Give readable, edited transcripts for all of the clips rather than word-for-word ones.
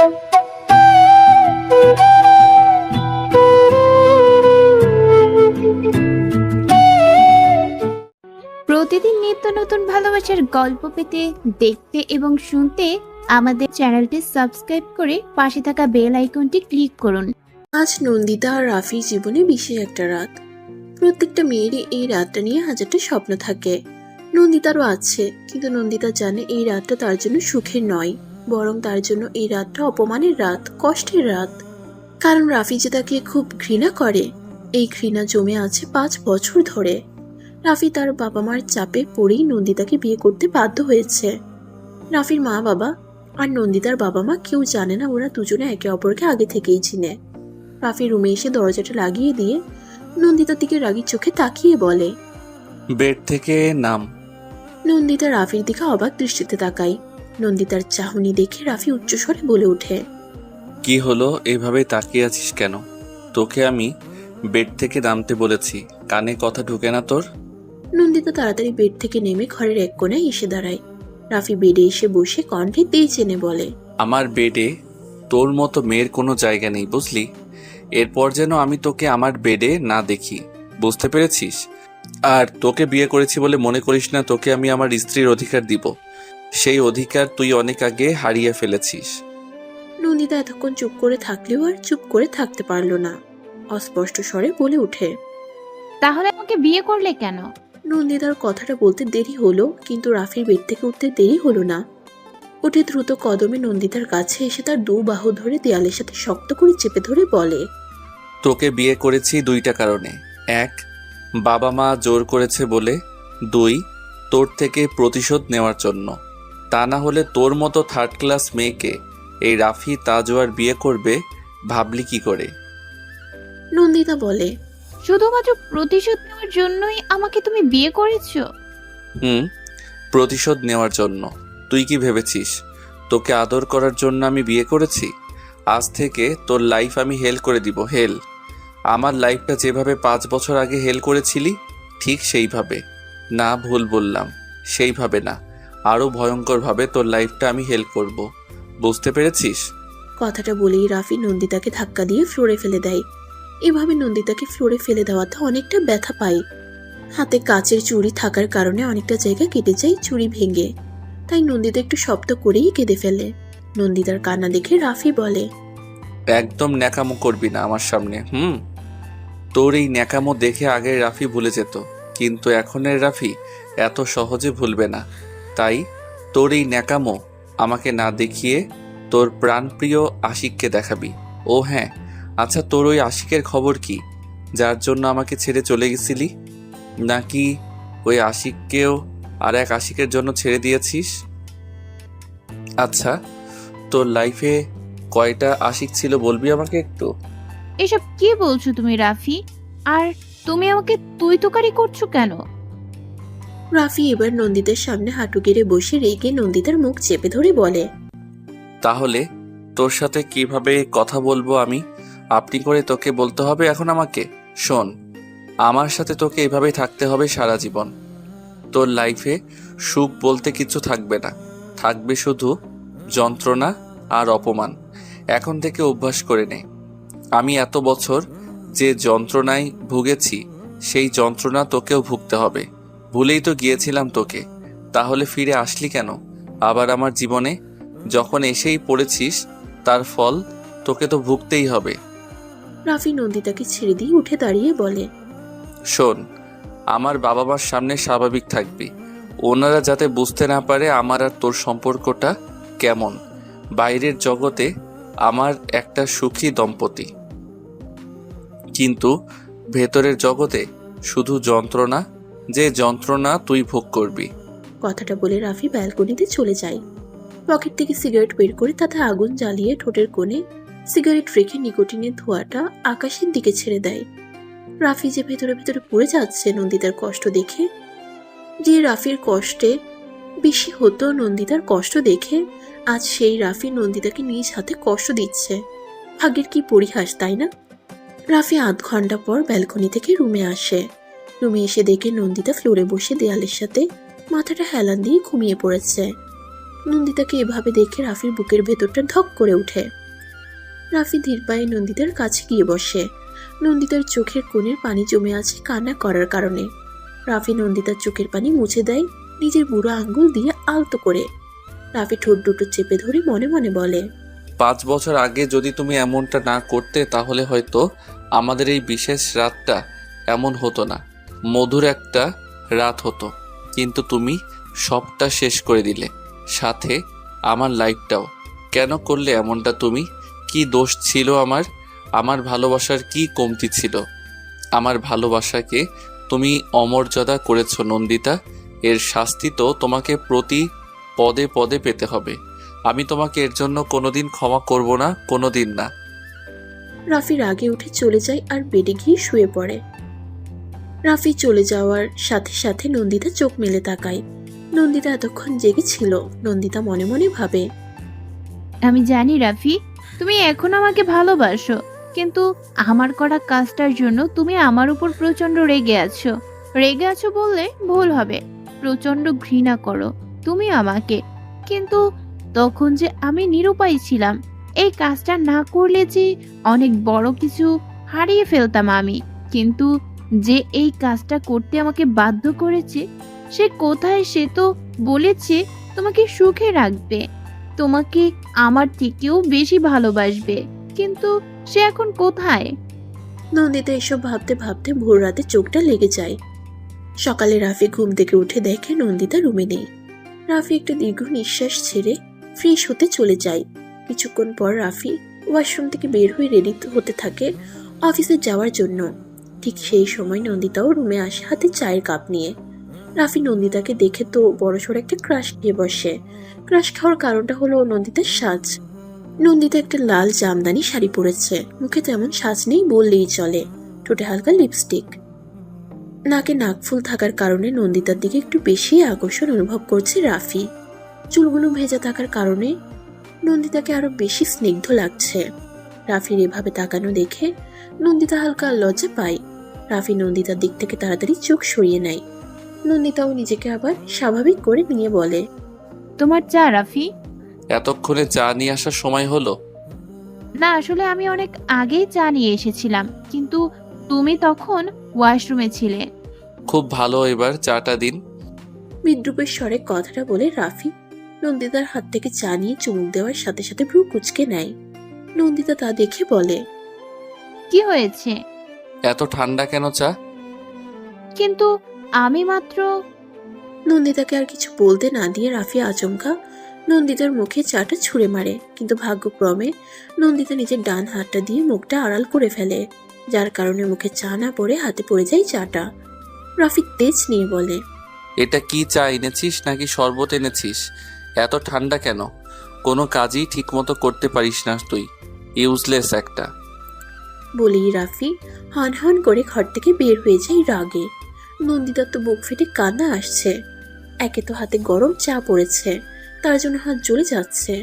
প্রতিদিন নিত্য নতুন ভালোবাসার গল্প পেতে, দেখতে এবং শুনতে আমাদের চ্যানেলটি সাবস্ক্রাইব করে পাশে থাকা বেল আইকনটি ক্লিক করুন। আজ নন্দিতা আর রাফির জীবনে বিশেষ একটা রাত। প্রত্যেকটা মেয়েরই এই রাতটা নিয়ে হাজারটা স্বপ্ন থাকে। নন্দিতারও আছে, কিন্তু নন্দিতা জানে এই রাতটা তার জন্য সুখের নয়, বরং তার জন্য এই রাতটা অপমানের রাত, কষ্টের রাত। কারণ রাফি যে তাকে খুব ঘৃণা করে, এই ঘৃণা জমে আছে 5 বছর ধরে। রাফি তার বাবা মার চাপে পড়েই নন্দিতাকে বিয়ে করতে বাধ্য হয়েছে। রাফির মা বাবা আর নন্দিতার বাবা মা কেউ জানে না ওরা দুজনে একে অপরকে আগে থেকেই চিনে। রাফি রুমে এসে দরজাটা লাগিয়ে দিয়ে নন্দিতার দিকে রাগী চোখে তাকিয়ে বলে, বেড থেকে নাম। নন্দিতা রাফির দিকে অবাক দৃষ্টিতে তাকায়। নন্দিতার চাহনি দেখে রাফি উচ্চস্বরে বলে ওঠে, কি হলো, এভাবে তাকিয়ে আছিস কেন? তোকে আমি বেড থেকে নামতে বলেছি, কানে কথা ঢোকে না তোর? নন্দিতা তাড়াতাড়ি বেড থেকে নেমে ঘরের এক কোণায় এসে দাঁড়ায়। রাফি বেডে এসে বসে কণ্ঠে তেজ এনে বলে, আমার বেডে তোর মতো মেয়ের কোনো জায়গা নেই, বুঝলি? এরপর যেন আমি তোকে আমার বেডে না দেখি, বুঝতে পেরেছিস? আর তোকে বিয়ে করেছি বলে মনে করিস না তোকে আমি আমার স্ত্রীর অধিকার দিব। সেই অধিকার তুই অনেক আগে হারিয়ে ফেলেছিস। নন্দিতা এতক্ষণ চুপ করে থাকলেও আর চুপ করে থাকতে পারল না। অস্পষ্ট স্বরে বলে ওঠে, তাহলে আমাকে বিয়ে করলে কেন? নন্দিতার কথাটা বলতে দেরি হলো, কিন্তু রাফির বেড থেকে উঠতে দেরি হলো না। উঠে দ্রুত কদমে নন্দিতার কাছে এসে তার 2 বাহু ধরে দেয়ালের সাথে শক্ত করে চেপে ধরে বলে, তোকে বিয়ে করেছি 2টা কারণে। 1, বাবা মা জোর করেছে বলে। 2, তোর থেকে প্রতিশোধ নেওয়ার জন্য। তা না হলে তোর মতো 3rd ক্লাস মেয়েকে এই রাফি তাজওয়ার বিয়ে করবে ভাবলি কি করে? নন্দিতা বলে, শুধুমাত্র প্রতিশোধ নেওয়ার জন্যই আমাকে তুমি বিয়ে করেছো? প্রতিশোধ নেওয়ার জন্য। তুই কি ভেবেছিস তোকে আদর করার জন্য আমি বিয়ে করেছি? আজ থেকে তোর লাইফ আমি হেল করে দিব, হেল। আমার লাইফটা যেভাবে 5 বছর আগে হেল করেছিলি, ঠিক সেইভাবে। না, ভুল বললাম, সেইভাবে না, আরও ভয়ঙ্করভাবে তোর লাইফটা আমি হেল করব, বুঝতে পেরেছিস? কথাটা বলেই রাফি নন্দিতাকে ধাক্কা দিয়ে ফ্লোরে ফেলে দেয়। এভাবে নন্দিতাকে ফ্লোরে ফেলে দেওয়াতে অনেকটা ব্যথা পায়। হাতে কাচের চুড়ি থাকার কারণে অনেকটা জায়গা কেটে যায় চুড়ি ভেঙে। তাই নন্দিতা একটু শব্দ করেই কেঁদে ফেলে। নন্দিতার কান্না দেখে রাফি বলে, একদম ন্যাকামো করবি না আমার সামনে। তোর এই ন্যাকামো দেখে আগের রাফি ভুলে যেত, কিন্তু এখনের রাফি এত সহজে ভুলবে না। তাই তোর এই ন্যাকামো আমাকে না দেখিয়ে তোর প্রাণপ্রিয় আশিককে দেখাবি। ও হ্যাঁ, আচ্ছা, তোর ওই আশিকের খবর কি, যার জন্য আমাকে ছেড়ে চলে গেছিলি? নাকি ওই আশিককেও আর এক আশিকের জন্য ছেড়ে দিয়েছিস? আচ্ছা, তোর লাইফে কয়টা আশিক ছিল বলবি আমাকে একটু? এসব কি বলছো তুমি রাফি? আর তুমি আমাকে তুই তোকারি করছো কেন? রাফি এবার নন্দিতার সামনে হাঁটু গেড়ে বসে রেগে নন্দিতার মুখ চেপে ধরে বলে, তাহলে তোর সাথে কিভাবে কথা বলবো আমি? আপনি করে তোকে বলতে হবে এখন আমাকে? শোন, আমার সাথে তোকে এভাবেই থাকতে হবে সারা জীবন। তোর লাইফে সুখ বলতে কিছু থাকবে না, থাকবে শুধু যন্ত্রণা আর অপমান। এখন থেকে অভ্যাস করে নে। আমি এত বছর যে যন্ত্রণায় ভুগেছি, সেই যন্ত্রণা তোকেও ভুগতে হবে। ভুলেই তো গিয়েছিলাম তোকে, তাহলে ফিরে আসলি কেন আবার আমার জীবনে? যখন এসেই পড়েছিস, তার ফল তোকে তো ভুগতেই হবে। রাফি নন্দিতাকে ছেড়ে দিয়ে উঠে দাঁড়িয়ে বলে, শোন, আমার বাবা মার সামনে স্বাভাবিক থাকবি। ওনারা যাতে বুঝতে না পারে আমার আর তোর সম্পর্কটা কেমন। বাইরের জগতে আমার একটা সুখী দম্পতি, কিন্তু ভেতরের জগতে শুধু যন্ত্রণা, যে যন্ত্রণা তুই ভোগ করবি। কথাটা বলে রাফি ব্যালকনিতে চলে যায়। পকেট থেকে সিগারেট বের করে তাতে আগুন জ্বালিয়ে ঠোঁটের কোণে সিগারেট রেখে নিকোটিনের ধোঁয়াটা আকাশের দিকে ছেড়ে দেয়। রাফি যে ভেতরে ভেতরে পড়ে যাচ্ছে নন্দিতার কষ্ট দেখে। যে রাফির কষ্টে বেশি হতো নন্দিতার কষ্ট দেখে, আজ সেই রাফি নন্দিতাকে নিজ হাতে কষ্ট দিচ্ছে। ভাগ্যের কি পরিহাস, তাই না? রাফি আধ ঘন্টা পর ব্যালকনি থেকে রুমে আসে। রুমে এসে দেখে নন্দিতা ফ্লোরে বসে দেয়ালের সাথে মাথাটা হেলান দিয়ে ঘুমিয়ে পড়েছে। নন্দিতাকে এভাবে দেখে রাফির বুকের ভেতরটা ধক করে ওঠে। রাফি ধীর পায়ে নন্দিতার কাছে গিয়ে বসে। নন্দিতার চোখের কোণের পানি জমে আছে কান্না করার কারণে। রাফি নন্দিতার চোখের পানি মুছে দেয় নিজের বুড়ো আঙ্গুল দিয়ে আলতো করে। রাফি ঠোঁট দুটো চেপে ধরে মনে মনে বলে, 5 বছর আগে যদি তুমি এমনটা না করতে তাহলে হয়তো আমাদের এই বিশেষ রাতটা এমন হতো না, মধুর একটা রাত হতো। কিন্তু তুমি সবটা শেষ করে দিলে, সাথে আমার লাইফটাও। কেন করলে এমনটা তুমি? কি দোষ ছিল আমার? আমার ভালোবাসার কি কমতি ছিল? আমার ভালোবাসাকে তুমি অমর্যাদা করেছো নন্দিতা। এর শাস্তি তো তোমাকে প্রতি পদে পদে পেতে হবে। আমি তোমাকে এর জন্য কোনোদিন ক্ষমা করব না, কোনোদিন না। রাফি রাগে উঠে চলে যায় আর বেডে গিয়ে শুয়ে পড়ে। রাফি চলে যাওয়ার সাথে সাথে নন্দিতা চোখ মেলে তাকায়। নন্দিতা এতক্ষণ জেগেছিল। নন্দিতা মনে মনে ভাবে, আমি জানি রাফি, তুমি এখন আমাকে ভালোবাসো, কিন্তু আমার করা কাজটার জন্য তুমি আমার উপর প্রচন্ড রেগে আছো। রেগে আছো বললে ভুল হবে, প্রচন্ড ঘৃণা করো তুমি আমাকে। কিন্তু তখন যে আমি নিরুপায় ছিলাম, এই কাজটা না করলে যে অনেক বড় কিছু হারিয়ে ফেলতাম আমি। কিন্তু যে এই কাজটা করতে আমাকে বাধ্য করেছে, সে কোথায়? সে তো বলেছে তোমাকে সুখে রাখবে, তোমাকে আমার থেকেও বেশি ভালোবাসবে, কিন্তু সে এখন কোথায়? নন্দিতা এসব ভাবতে ভাবতে ভোর রাতে চোখটা লেগে যায়। সকালে রাফি ঘুম থেকে উঠে দেখে নন্দিতা রুমে নেই। রাফি একটা দীর্ঘ নিঃশ্বাস ছেড়ে ফ্রেশ হতে চলে যায়। কিছুক্ষণ পর রাফি ওয়াশরুম থেকে বের হয়ে রেডি হতে থাকে অফিসে যাওয়ার জন্য। ঠিক সেই সময় নন্দিতাও রুমে আসে হাতে চায়ের কাপ নিয়ে। রাফি নন্দিতাকে দেখে তো বড়সড় একটা ক্রাশ খেয়ে বসে। ক্রাশ খাওয়ার কারণটা হলো নন্দিতার সাজ। নন্দিতা একটা লাল জামদানি শাড়ি পরেছে, মুখে তেমন সাজ নেই বললেই চলে। ঠোঁটে হালকা লিপস্টিক, নাকে নাকফুল থাকার কারণে নন্দিতার দিকে একটু বেশি আকর্ষণ অনুভব করছে রাফি। চুলগুলো ভেজা থাকার কারণে নন্দিতাকে আরো বেশি স্নিগ্ধ লাগছে। রাফির এভাবে তাকানো দেখে নন্দিতা হালকা লজ্জা পায়। রাফি নন্দিতার দিক থেকে তাড়াতাড়ি চোখ সরিয়ে নেয়। নন্দিতাও নিজেকে আবার স্বাভাবিক করে নিয়ে বলে, তোমার চা রাফি। এতক্ষণে চা নিয়ে আসার সময় হলো? না, আসলে আমি অনেক আগেই চা নিয়ে এসেছিলাম, কিন্তু তুমি তখন ওয়াশরুমে ছিলে। খুব ভালো, এবার চাটা দিন। বিদ্রুপের স্বরে কথাটা বলে রাফি নন্দিতার হাত থেকে চা নিয়ে চুমুক দেওয়ার সাথে সাথে ভ্রু কুঁচকে নেয়। নন্দিতা তা দেখে বলে, কি হয়েছে? এত ঠান্ডা কেন চা? কিন্তু আমি মাত্র। নন্দিতাকে আর কিছু বলতে না দিয়ে রাফি আচমকা নন্দিতার মুখে চাটা ছুঁড়ে মারে। কিন্তু ভাগ্যক্রমে নন্দিতা নিজের ডান হাতটা দিয়ে মুখটা আড়াল করে ফেলে, যার কারণে মুখে চা না পড়ে হাতে পড়ে যায় চাটা। রাফি তেজ নিয়ে বলে, এটা কি চা এনেছিস নাকি শরবত এনেছিস? এত ঠান্ডা কেন? কোনো কাজই ঠিকমতো করতে পারিস না তুই, ইউজলেস একটা। বলেই রাফি হন হন করে ঘর থেকে বের হয়ে যায় রাগে। নন্দিতার তো বুক ফেটে কান্না আসছে। একে তো হাতে গরম চা পড়েছে, তার জন্য হাত জ্বলে যাচ্ছে।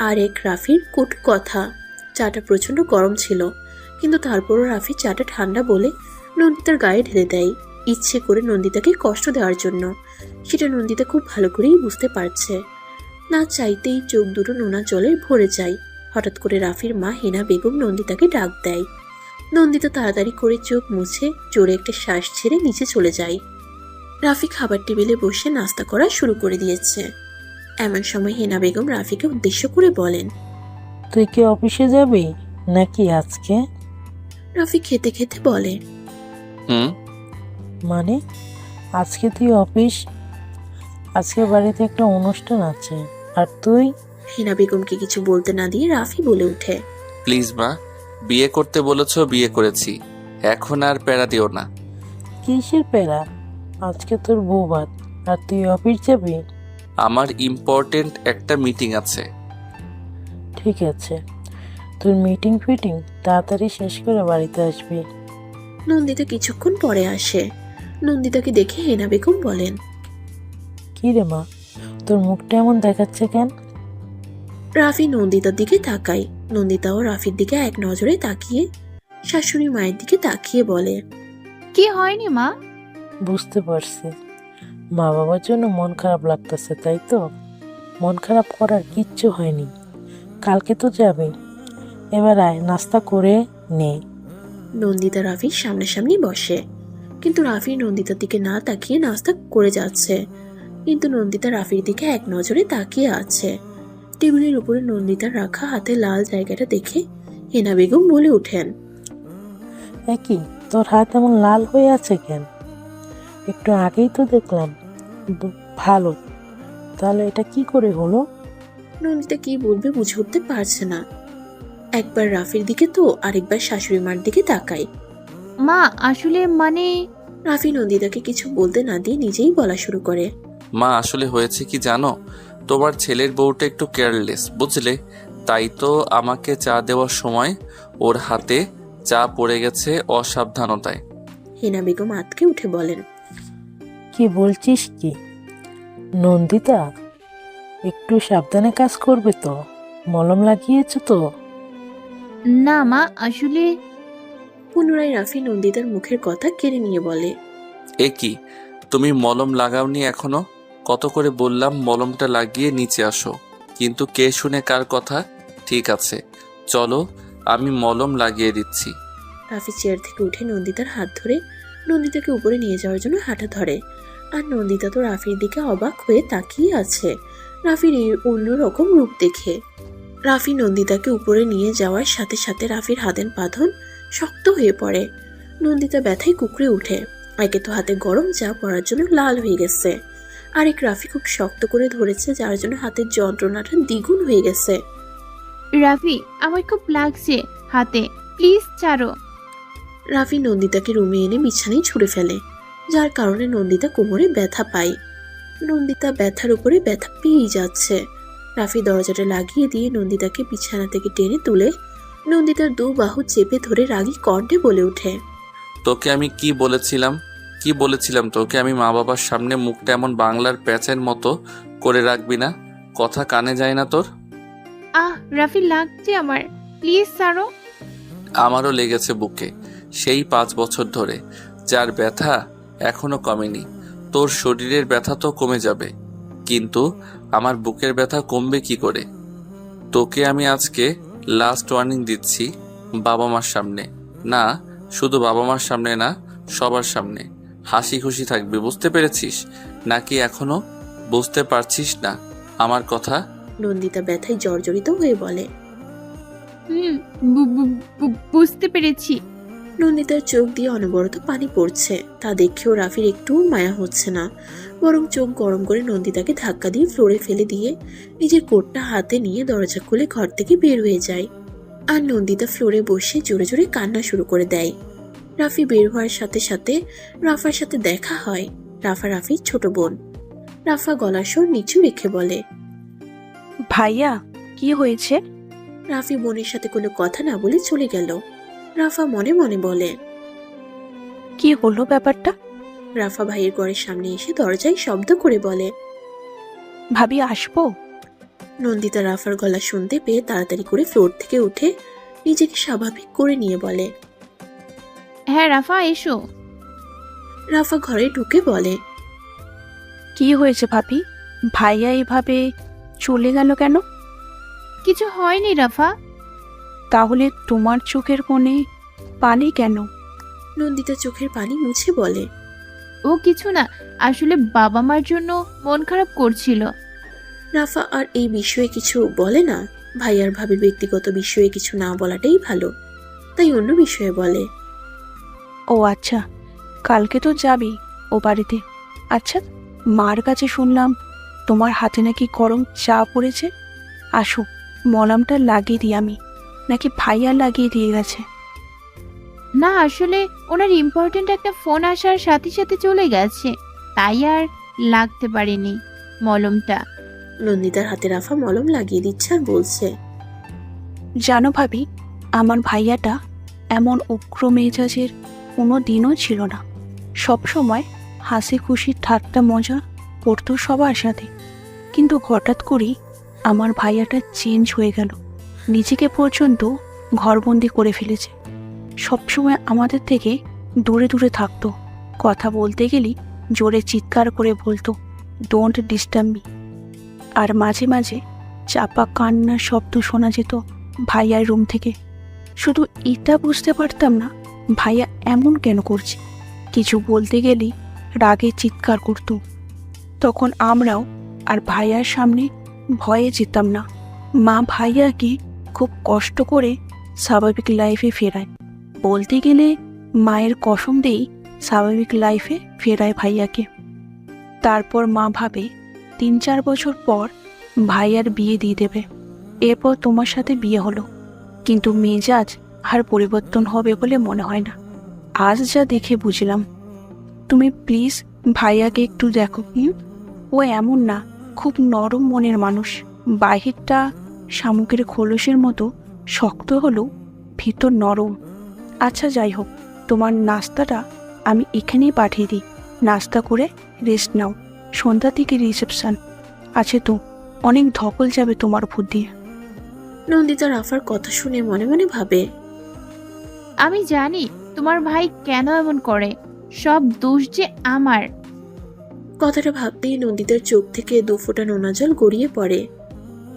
আর এক রাফির কটু কথা, চাটা প্রচন্ড গরম ছিল, কিন্তু তারপরও রাফি চাটা ঠান্ডা বলে নন্দিতার গায়ে ঢেলে দেয়, ইচ্ছে করে নন্দিতাকে কষ্ট দেওয়ার জন্য। সেটা নন্দিতা খুব ভালো করেই বুঝতে পারছে। না চাইতেই চোখ দুটো নোনা জলে ভরে যায়। হঠাৎ করে রাফির মা হেনা বেগম নন্দিতাকে ডাক দেয়। নন্দিতা তাড়াতাড়ি করে চোখ মুছে জোরে একটা শ্বাস ছেড়ে নিচে চলে যায়। রাফি খাবার টেবিলে বসে নাস্তা করা শুরু করে দিয়েছে। এমন সময় হেনা বেগম রাফিকে উদ্দেশ্য করে বলেন, তুই কি অফিসে যাবি নাকি আজকে? রাফি খেতে খেতে বলে, হুম। মানে আজকে তুই অফিস? আজকে বাড়িতে একটা অনুষ্ঠান আছে, আর তুই? হেনা বেগমকে কিছু বলতে না দিয়ে রাফি বলে ওঠে, প্লিজ মা, বিয়ে করতে বলেছ, বিয়ে করেছি, এখন আর প্যারা দিও না। কিসের প্যারা? আজকে তোর বউভাত, আর তুই অফিস যাবি? আমার ইম্পর্টেন্ট একটা মিটিং আছে। ঠিক আছে, তোর মিটিং ফিটিং তাড়াতাড়ি শেষ করে বাড়িতে আসবি। নন্দিতা কিছুক্ষণ পরে আসে। নন্দিতাকে দেখে হেনা বেগম বলেন, কি রে মা, তোর মুখটা এমন দেখাচ্ছে কেন? রাফি নন্দিতার দিকে তাকায়। নন্দিতাও রাফির দিকে এক নজরে তাকিয়ে শাশুড়ি মায়ের দিকে তাকিয়ে বলে, কি হয়নি মা? বুঝতে পারছি, মা বাবার জন্য মন খারাপ লাগতেছে, তাই তো? মন খারাপ করার কিচ্ছু হয়নি। কালকে তো যাবে, এবার আয়, নাস্তা করে নে। নন্দিতা রাফির সামনাসামনি বসে, কিন্তু রাফি নন্দিতার দিকে না তাকিয়ে নাস্তা করে যাচ্ছে। কিন্তু নন্দিতা রাফির দিকে এক নজরে তাকিয়ে আছে। টেবিলের উপরে নন্দিতার রাখা হাতে লাল জায়গাটা দেখে হেনা বেগম বলে ওঠেন, একই, তোর হাত এমন লাল হয়ে আছে কেন? একটু আগেই তো দেখলাম ভালো, তাহলে এটা কি করে হলো? নন্দিতা কি বলবে বুঝে উঠতে পারছে না। একবার রাফির দিকে তো আরেকবার শাশুড়ি মার দিকে তাকায়। মা আসলে মানে রাফি নন্দিতাকে কিছু বলতে না দিয়ে নিজেই বলা শুরু করে, মা আসলে হয়েছে কি জানো, তোমার ছেলের বউটা একটু কেয়ারলেস, বুঝলে? তাই তো আমাকে চা দেওয়ার সময় ওর হাতে চা পড়ে গেছে অসাবধানতায়। হেনা বেগম আতকে উঠে বলেন, কি বলছিস কি নন্দিতা? একটু সাবধানে কাজ করবে তো, মলম লাগিয়েছো তো? না মা আসলে পুনরায় রাফি নন্দিতার মুখের কথা কেড়ে নিয়ে বলে, এ কি, তুমি মলম লাগাওনি এখনো? কত করে বললাম মলমটা লাগিয়ে নিচে আসো, কিন্তু কে শুনে কার কথা? ঠিক আছে, চলো আমি মলম লাগিয়ে দিচ্ছি। রাফি চেয়ার থেকে উঠে নন্দিতার হাত ধরে নন্দিতাকে উপরে নিয়ে যাওয়ার জন্য হাঁটা ধরে। আর নন্দিতা তো রাফির দিকে অবাক হয়ে তাকিয়ে আছে রাফির এই অন্যরকম রূপ দেখে। রাফি নন্দিতাকে উপরে নিয়ে যাওয়ার সাথে সাথে রাফির হাতের বাঁধন শক্ত হয়ে পড়ে। নন্দিতা ব্যথায় কুকড়ে উঠে। একে তো হাতে গরম চা পড়ার জন্য লাল হয়ে গেছে, আরেক রাফি খুব শক্ত করে ধরেছে, যার জন্য হাতের যন্ত্রণাটা দ্বিগুণ হয়ে গেছে। রাফি আমার খুব লাগছে হাতে, প্লিজ ছাড়ো। রাফি নন্দিতাকে রুমে এনে বিছানায় ছুঁড়ে ফেলে, যার কারণে নন্দিতা কোমরে ব্যথা পায়। নন্দিতা ব্যথার উপরে ব্যথা পেয়েই যাচ্ছে। রাফি দরজাটা লাগিয়ে দিয়ে নন্দিতাকে বিছানা থেকে টেনে তুলে নন্দিতার দু বাহু চেপে ধরে রাগী কণ্ঠে বলে ওঠে, তোকে আমি কি বলেছিলাম তোকে আমি মা বাবার সামনে মুখটা এমন বাংলার প্যাচের মতো করে রাখবি না? কথা কানে যায় না তোর? রাফি লাগছে আমার, প্লিজ ছাড়ো। আমারও লেগেছে বুকে, সেই 5 বছর ধরে, যার ব্যথা এখনো কমেনি। তোর শরীরের ব্যথা তো কমে যাবে, কিন্তু আমার বুকের ব্যথা কমবে কি করে? তোকে আমি আজকে লাস্ট ওয়ার্নিং দিচ্ছি, বাবা মার সামনে না, শুধু বাবা মার সামনে না, সবার সামনে হাসি খুশি থাকবি, বুঝতে পেরেছিস? নাকি এখনো বুঝতে পারছিস না আমার কথা? নন্দিতা ব্যথায় জর্জরিত হয়ে বলে। বুঝতে পেরেছি। নন্দিতার চোখ দিয়ে অনবরত পানি পড়ছে, তা দেখেও রাফির একটু মায়া হচ্ছে না, বরং চোখ গরম করে নন্দিতাকে ধাক্কা দিয়ে ফ্লোরে ফেলে দিয়ে নিজের কোটটা হাতে নিয়ে দরজা খুলে ঘর থেকে বের হয়ে যায়। আর নন্দিতা ফ্লোরে বসে জোরে জোরে কান্না শুরু করে দেয়। রাফি বের হওয়ার সাথে সাথে রাফার সাথে দেখা হয়। রাফা রাফির ছোট বোন। রাফা গলার স্বর নিচু রেখে বলে, ভাইয়া কি হয়েছে? রাফি বোনের সাথে কোনো কথা না বলে চলে গেল। রাফা মনে মনে বলে, কি হলো ব্যাপারটা? রাফা ভাইয়ের ঘরের সামনে এসে দরজায় শব্দ করে বলে, ভাবি আসবো? নন্দিতা রাফার গলা শুনতে পেয়ে তাড়াতাড়ি করে ফ্লোর থেকে উঠে নিজেকে স্বাভাবিক করে নিয়ে বলে, হ্যাঁ রাফা এসো। রাফা ঘরে ঢুকে বলে, কি হয়েছে ভাবি? ভাইয়া এভাবে চলে গেল কেন? কিছু হয়নি রাফা। তাহলে তোমার চোখের কোণে পানি কেন? নন্দিতা চোখের পানি মুছে বলে, ও কিছু না, আসলে বাবা মার জন্য মন খারাপ করছিল। রাফা আর এই বিষয়ে কিছু বলে না। ভাই আর ভাবির ব্যক্তিগত বিষয়ে কিছু না বলাটাই ভালো, তাই অন্য বিষয়ে বলে, ও আচ্ছা, কালকে তো যাবি ও বাড়িতে। আচ্ছা, মার কাছে শুনলাম তোমার হাতে নাকি গরম চা পড়েছে। আসো, মলমটা লাগিয়ে দিই আমি, নাকি ভাইয়া লাগিয়ে দিয়ে গেছে? না আসলে ওনার ইম্পর্টেন্ট একটা ফোন আসার সাথে সাথে চলে গেছে, তাই আর লাগতে পারেনি মলমটা। নন্দিতার হাতে রাফা মলম লাগিয়ে দিচ্ছে আর বলছে, জানো ভাবি, আমার ভাইয়াটা এমন উগ্র মেজাজের কোনো দিনও ছিল না। সবসময় হাসি খুশি ঠাট্টা মজা করতো সবার সাথে, কিন্তু হঠাৎ করেই আমার ভাইয়াটা চেঞ্জ হয়ে গেল। নিজেকে পর্যন্ত ঘরবন্দি করে ফেলেছে। সবসময় আমাদের থেকে দূরে দূরে থাকতো। কথা বলতে গেলেই জোরে চিৎকার করে বলতো, ডোন্ট ডিস্টার্ব মি। আর মাঝে মাঝে চাপা কান্নার শব্দ শোনা যেত ভাইয়ার রুম থেকে। শুধু এটা বুঝতে পারতাম না ভাইয়া এমন কেন করছে। কিছু বলতে গেলেই রাগে চিৎকার করত। তখন আমরাও আর ভাইয়ার সামনে ভয়ে যেতাম না। মা ভাইয়াকে খুব কষ্ট করে স্বাভাবিক লাইফে ফেরায়। বলতে গেলে মায়ের কসম দেই স্বাভাবিক লাইফে ফেরায় ভাইয়াকে। তারপর মা ভাবে 3-4 বছর পর ভাইয়ার বিয়ে দিয়ে দেবে। এরপর তোমার সাথে বিয়ে হলো, কিন্তু মেজাজ আর পরিবর্তন হবে বলে মনে হয় না। আজ যা দেখে বুঝলাম। তুমি প্লিজ ভাইয়াকে একটু দেখো। ও এমন না, খুব নরম মনের মানুষ। বাহিরটা শামুকের খোলসের মতো শক্ত হলেও ভিতর নরম। আচ্ছা যাই হোক, তোমার নাস্তাটা আমি এখানেই পাঠিয়ে দিই। নাস্তা করে রেস্ট নাও, সন্ধ্যা থেকে রিসেপশন আছে তো, অনেক ধকল যাবে তোমার উপর দিয়ে। নন্দিতা রাফার কথা শুনে মনে মনে ভাবে, আমি জানি তোমার ভাই কেন এমন করে, সব দোষ যে আমার। কথাটা ভাবতেই নন্দিতার চোখ থেকে 2 ফোঁটা নোনা জল গড়িয়ে পড়ে।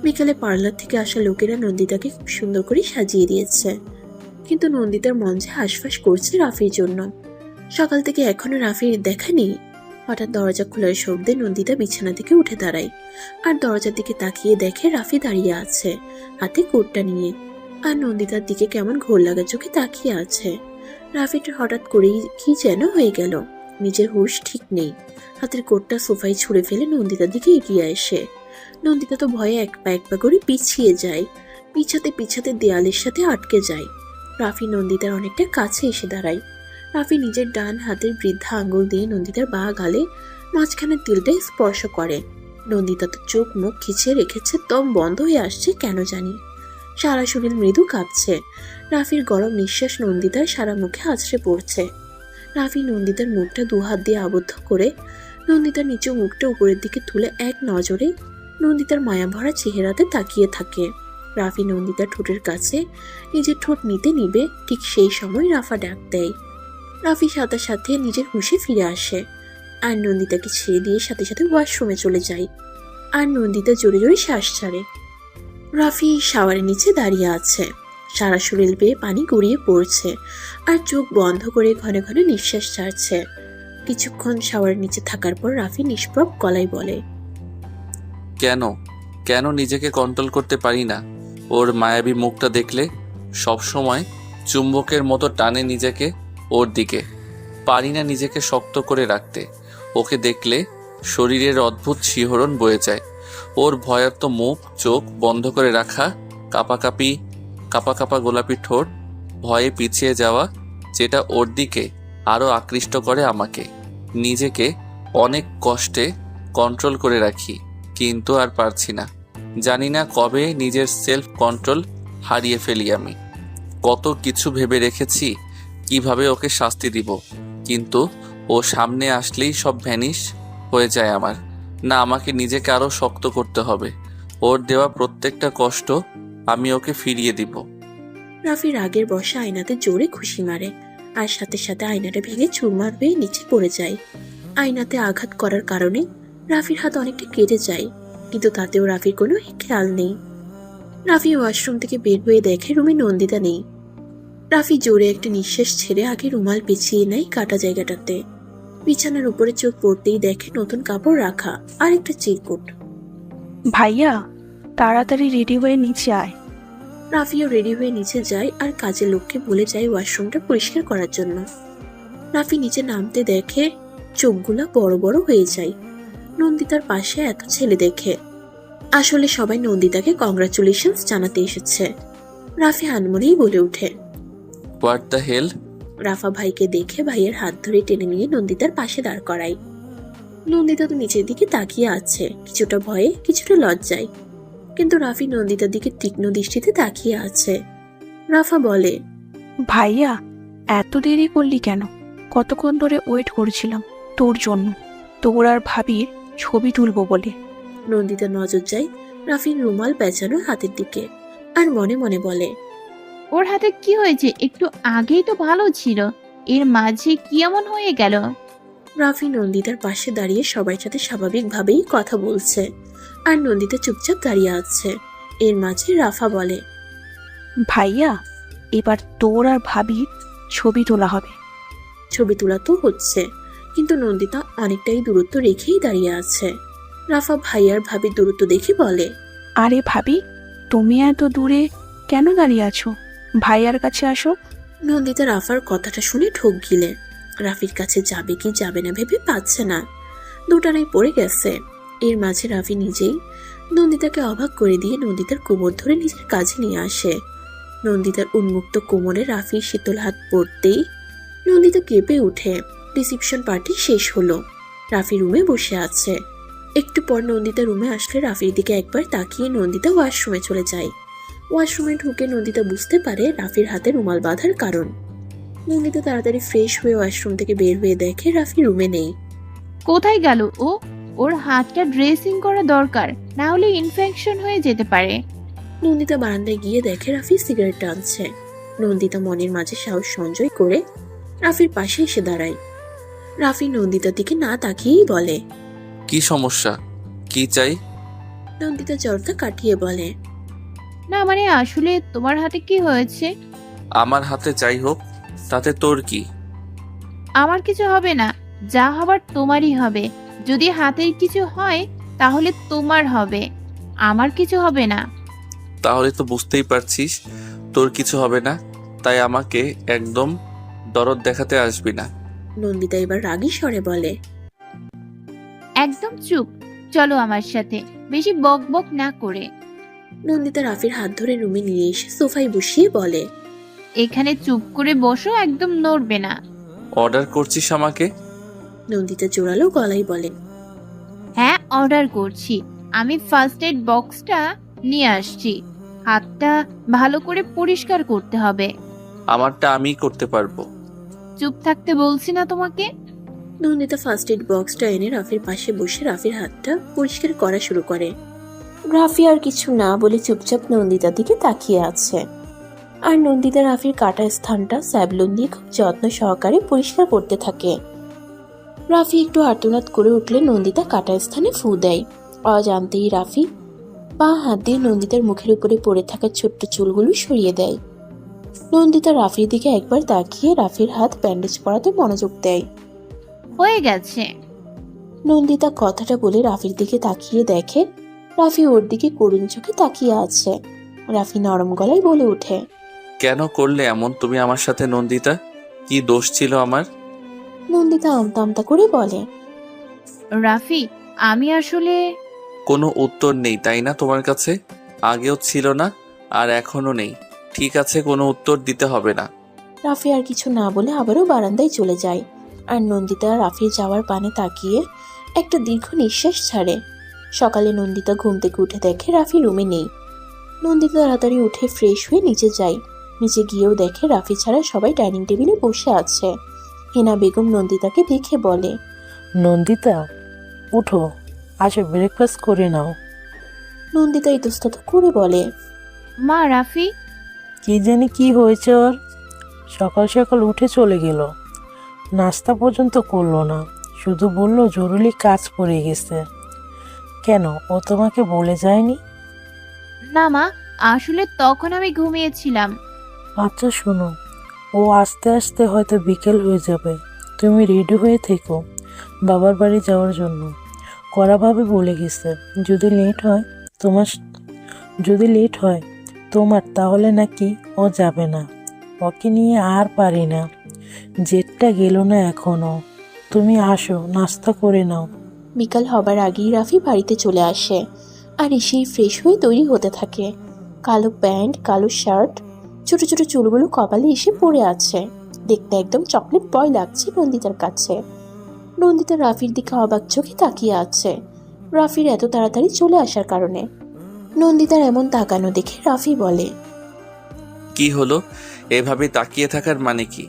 বিকালে পার্লার থেকে আসা লোকেরা নন্দিতাকে খুব সুন্দর করে সাজিয়ে দিয়েছে, কিন্তু নন্দিতার মন যে হাঁসফাঁস করছে রাফির জন্য। সকাল থেকে এখনো রাফির দেখা নেই। হঠাৎ দরজা খোলার শব্দে নন্দিতা বিছানা থেকে উঠে দাঁড়ায়, আর দরজার দিকে তাকিয়ে দেখে রাফি দাঁড়িয়ে আছে হাতে কোটটা নিয়ে, আর নন্দিতার দিকে কেমন ঘোর লাগা চোখে তাকিয়ে আছে। রাফিটা হঠাৎ করেই কি যেন হয়ে গেল, নিজের হুঁশ ঠিক নেই। হাতের কোটটা সোফায় ছুঁড়ে ফেলে নন্দিতার দিকে এগিয়ে আসে। নন্দিতা তো ভয়ে এক পা করে পিছিয়ে যায়, পিছাতে পিছাতে দেয়ালের সাথে আটকে যায়। রাফি নন্দিতার অনেকটা কাছে এসে দাঁড়ায়। রাফি নিজের ডান হাতের বৃদ্ধা আঙ্গুল দিয়ে নন্দিতার বাঁ গালে মাঝখানে তিলটা স্পর্শ করে। নন্দিতা তো চোখ মুখ খিচিয়ে রেখেছে, দম বন্ধ হয়ে আসছে কেন জানি। সারা শরীর মৃদু কাঁপছে। রাফির গরম নিঃশ্বাস নন্দিতার সারা মুখে আছড়ে পড়ছে। রাফি নন্দিতার মুখটা 2 হাত দিয়ে আবদ্ধ করে নন্দিতার নিচু মুখটা উপরের দিকে তুলে এক নজরে নন্দিতার মায়া ভরা চেহারাতে তাকিয়ে থাকে। রাফি নন্দিতার ঠোঁটের কাছে নিজের ঠোঁট নিতে নিবে, ঠিক সেই সময় রাফা ডাক দেয়। রাফি সাথে সাথে নিজের হুঁশে ফিরে আসে, আর নন্দিতাকে ছেড়ে দিয়ে সাথে সাথে ওয়াশরুমে চলে যায়। আর নন্দিতা জোরে জোরে শ্বাস ছাড়ে। রাফি শাওয়ারের নিচে দাঁড়িয়ে আছে, সারা শরীর বেয়ে পানি গড়িয়ে পড়ছে, আর চোখ বন্ধ করে ঘন ঘন নিঃশ্বাস ছাড়ছে। কিছুক্ষণ শাওয়ারের নিচে থাকার পর রাফি নিষ্প্রভ গলায় বলে, কেন কেন নিজেকে কন্ট্রোল করতে পারি না? ওর মায়াবী মুখটা দেখলে সব সময় চুম্বকের মতো টানে নিজেকে ওর দিকে। পারি না নিজেকে শক্ত করে রাখতে। ওকে দেখলে শরীরের অদ্ভুত শিহরণ বয়ে যায়। ওর ভয়ার্ত মুখ, চোখ বন্ধ করে রাখা, কাপা কাপা গোলাপি ঠোঁট, ভয়ে পিছিয়ে যাওয়া, যেটা ওর দিকে আরও আকৃষ্ট করে আমাকে। নিজেকে অনেক কষ্টে কন্ট্রোল করে রাখি, কিন্তু আর পারছি না। জানি না কবে নিজের সেলফ কন্ট্রোল হারিয়ে ফেলি আমি। কত কিছু ভেবে রেখেছি কিভাবে ওকে শাস্তি দিব, কিন্তু ও সামনে আসলেই সব ভ্যানিশ হয়ে যায় আমার। না, আমাকে নিজেকে আরও শক্ত করতে হবে। ওর দেওয়া প্রত্যেকটা কষ্ট আমি ওকে ফিরিয়ে দিব। রাফি রাগের বশে আয়নাতে জোরে খুশি মারে, আর সাথে সাথে আয়নাটা ভেঙে চুরমার হয়ে নিচে পড়ে যায়। আয়নাতে আঘাত করার কারণে রাফির হাত অনেকটা কেটে যায়, কিন্তু তাতেও রাফির কোনো খেয়াল নেই। রাফি ওয়াশরুম থেকে বের হয়ে দেখে রুমে নন্দিতা নেই। রাফি জোরে একটা নিঃশ্বাস ছেড়ে আগে রুমাল পেঁচিয়ে নেয় কাটা জায়গাটাতে। বিছানার উপরে চোখ পড়তেই দেখে নতুন কাপড় রাখা আর একটা চিরকুট। ভাইয়া, তাড়াতাড়ি রেডি হয়ে নিচে আয়। রাফিও রেডি হয়ে নিচে যায় আর কাজের লোককে বলে যায় ওয়াশরুমটা পরিষ্কার করার জন্য। রাফি নিচে নামতে দেখে চোখগুলা বড় বড় হয়ে যায়। নন্দিতার পাশে এত ছেলে দেখে। আসলে সবাই নন্দিতাকে কংগ্রাচুলেশনস জানাতে এসেছে। রাফি আনমনেই বলে ওঠে, হোয়াট দ্য হেল। রাফা ভাইকে দেখে ভাইয়ের হাত ধরে টেনে নিয়ে নন্দিতার পাশে দাঁড় করায়। নন্দিতা তো নিচের দিকে তাকিয়ে আছে, কিছুটা ভয়ে কিছুটা লজ্জায়, কিন্তু রাফি নন্দিতার দিকে তীক্ষ্ণ দৃষ্টিতে তাকিয়ে আছে। রাফা বলে, ভাইয়া, এত দেরি করলি কেন? কতক্ষণ ধরে ওয়েট করছিলাম তোর জন্য, তোর আর ভাবির ছবি তুলবো বলে। নন্দিতা নজর যায় রাফির রুমাল পেঁচানো হাতের দিকে, আর মনে মনে বলে, ওর হাতে কি হয়েছে? একটু আগেই তো ভালো ছিল, এর মাঝে কি এমন হয়ে গেল? রাফি নন্দিতার পাশে দাঁড়িয়ে সবার সাথে স্বাভাবিকভাবেই কথা বলছে। আর নন্দিতা চুপচাপ দাঁড়িয়ে আছে। এর মাঝে রাফা বলে, ভাইয়া, এবার তোর আর ভাবির ছবি তোলা হবে। ছবি তোলা তো হচ্ছে, কিন্তু নন্দিতা অনেকটাই দূরত্ব রেখেই দাঁড়িয়ে আছে। রাফা ভাইয়ার ভাবির দূরত্ব দেখে বলে, আরে ভাবি, তুমি এত দূরে কেন দাঁড়িয়ে আছো? ভাইয়ার কাছে আসো। নন্দিতা রাফার কথাটা শুনে ঠোক গিলে। রাফির কাছে যাবে কি যাবে না ভেবে পাচ্ছে না, দুটানাই পড়ে গেছে। এর মাঝে রাফি নিজেই নন্দিতাকে অবাক করে দিয়ে নন্দিতার কোমর ধরে নিজের কাছে নিয়ে আসে। নন্দিতার উন্মুক্ত কোমরে রাফির শীতল হাত পড়তেই নন্দিতা কেঁপে উঠে। রিসিপশন পার্টি শেষ হলো। রাফি রুমে বসে আছে। একটু পর নন্দিতা রুমে আসলে রাফির দিকে একবার তাকিয়ে নন্দিতা ওয়াশরুমে চলে যায়। ওয়াশরুমে ঢুকে নন্দিতা বুঝতে পারে রাফির হাতে রুমাল বাঁধার কারণ। নন্দিতা তাড়াতাড়ি ফ্রেশ হয়ে ওয়াশরুম থেকে বের হয়ে দেখে রাফি রুমে নেই। কোথায় গেল ও? ওর হাতটা ড্রেসিং করা দরকার, না হলে ইনফেকশন হয়ে যেতে পারে। নন্দিতা বারান্দায় গিয়ে দেখে রাফি সিগারেট টানছে। নন্দিতা মনের মাঝে সাহস সঞ্চয় করে রাফির পাশে এসে দাঁড়ায়। রাফি নন্দিতার দিকে না তাকিয়েই বলে, কি সমস্যা? কি চাই? নন্দিতা জ্বরটা কাটিয়ে বলে, না মানে আসলে তোমার হাতে কি হয়েছে? আমার হাতে যাই হোক, তাতে তোর কি? আমার কিছু হবে না, যা হবার তোমারই হবে। যদি হাতের কিছু হয় তাহলে তোমার হবে, আমার কিছু হবে না। তাহলে তো বুঝতেই পারছিস তোর কিছু হবে না, তাই আমাকে একদম দরদ দেখাতে আসবি না। নন্দিতা এবার রাগী স্বরে বলে, একদম চুপ, চলো আমার সাথে, বেশি বক বক না করে। নন্দিতা রাফির হাত ধরে রুমে নিয়ে এসে সোফায় বসিয়ে বলে, এখানে চুপ করে বসো, একদম নড়বে না। অর্ডার করছিস আমাকে? নন্দিতা জোরালো গলায় বলে, হ্যাঁ অর্ডার করছি। আমি ফার্স্ট এড বক্সটা নিয়ে আসছি। হাতটা ভালো করে পরিষ্কার করতে হবে। আমারটা আমিই করতে পারবো। চুপ থাকতে বলছি না তোমাকে? নন্দিতা ফার্স্ট এড বক্সটা এনে রাফির পাশে বসে রাফির হাতটা পরিষ্কার করা শুরু করে। রাফি আর কিছু না বলে চুপচাপ নন্দিতার দিকে তাকিয়ে আছে। আর নন্দিতা রাফির কাটা স্থানটা স্যাবলুন দিয়ে খুব যত্ন সহকারে পরিষ্কার করতে থাকে। রাফি একটু আর্তনাদ করে উঠলে নন্দিতা কাটা স্থানে ফু দেয়। অজান্তেই রাফি বাঁ হাত দিয়ে নন্দিতার মুখের উপরে পড়ে থাকা ছোট্ট চুলগুলো সরিয়ে দেয়। নন্দিতা রাফির দিকে একবার তাকিয়ে রাফির হাত ব্যান্ডেজ পরাতে মনোযোগ দেয়। হয়ে গেছে। নন্দিতা কথাটা বলে রাফির দিকে তাকিয়ে দেখে রাফি ওর দিকে করুণ চোখে তাকিয়ে আছে। রাফি নরম গলায় বলে ওঠে, কেন করলে এমন তুমি আমার সাথে নন্দিতা? কি দোষ ছিল আমার? নন্দিতা আমতা আমতা করে বলে, রাফি, আমি আসলে কোনো উত্তর নেই তাই না তোমার কাছে? আগেও ছিল না আর এখনো নেই। ঠিক আছে, কোনো উত্তর দিতে হবে না। রাফি আর কিছু না বলে আবারও বারান্দায় চলে যায়। আর নন্দিতা রাফির যাওয়ার পানে তাকিয়ে একটা দীর্ঘ নিঃশ্বাস ছাড়ে। সকালে নন্দিতা ঘুম থেকে উঠে দেখে রাফি রুমে নেই। নন্দিতা তাড়াতাড়ি উঠে ফ্রেশ হয়ে নিচে যায়। নিচে গিয়েও দেখে রাফি ছাড়া সবাই ডাইনিং টেবিলে বসে আছে। হেনা বেগম নন্দিতাকে দেখে বলে, নন্দিতা, উঠো, আসো ব্রেকফাস্ট করে নাও। নন্দিতা ইতস্তত করে বলে, মা রাফি কি জানি কি হয়েছে ওর, সকাল সকাল উঠে চলে গেল, নাস্তা পর্যন্ত করলো না, শুধু বলল জরুরি কাজ পড়ে গেছে। কেন, ও তোমাকে বলে যায়নি? না মা, আসলে তখন আমি ঘুমিয়েছিলাম। আচ্ছা শোনো, ও আস্তে আস্তে হয়তো বিকেল হয়ে যাবে, তুমি রেডি হয়ে থেকো বাবার বাড়ি যাওয়ার জন্য। কড়াভাবে বলে গেছে যদি লেট হয় তোমার তাহলে নাকি ও যাবে না। ওকে নিয়ে আর পারি না, জেটটা গেল না এখনো। তুমি আসো, নাস্তা করে নাও। বিকাল হবার আগেই রাফি বাড়িতে চলে আসে। আর এসেই ফ্রেশ হয়ে তৈরি হতে থাকে। কালো প্যান্ট, কালো শার্ট, ছোট ছোট চুলগুলো কপালে এসে পড়ে আছে। দেখতে একদম চকলেট বয় লাগছে নন্দিতার কাছে। নন্দিতা রাফির দিকে অবাক চোখে তাকিয়ে আছে রাফির এত তাড়াতাড়ি চলে আসার কারণে। নন্দিতার এমন তাকানো দেখে রাফি বলে, কি হলো? এভাবে তাকিয়ে থাকার মানে কি?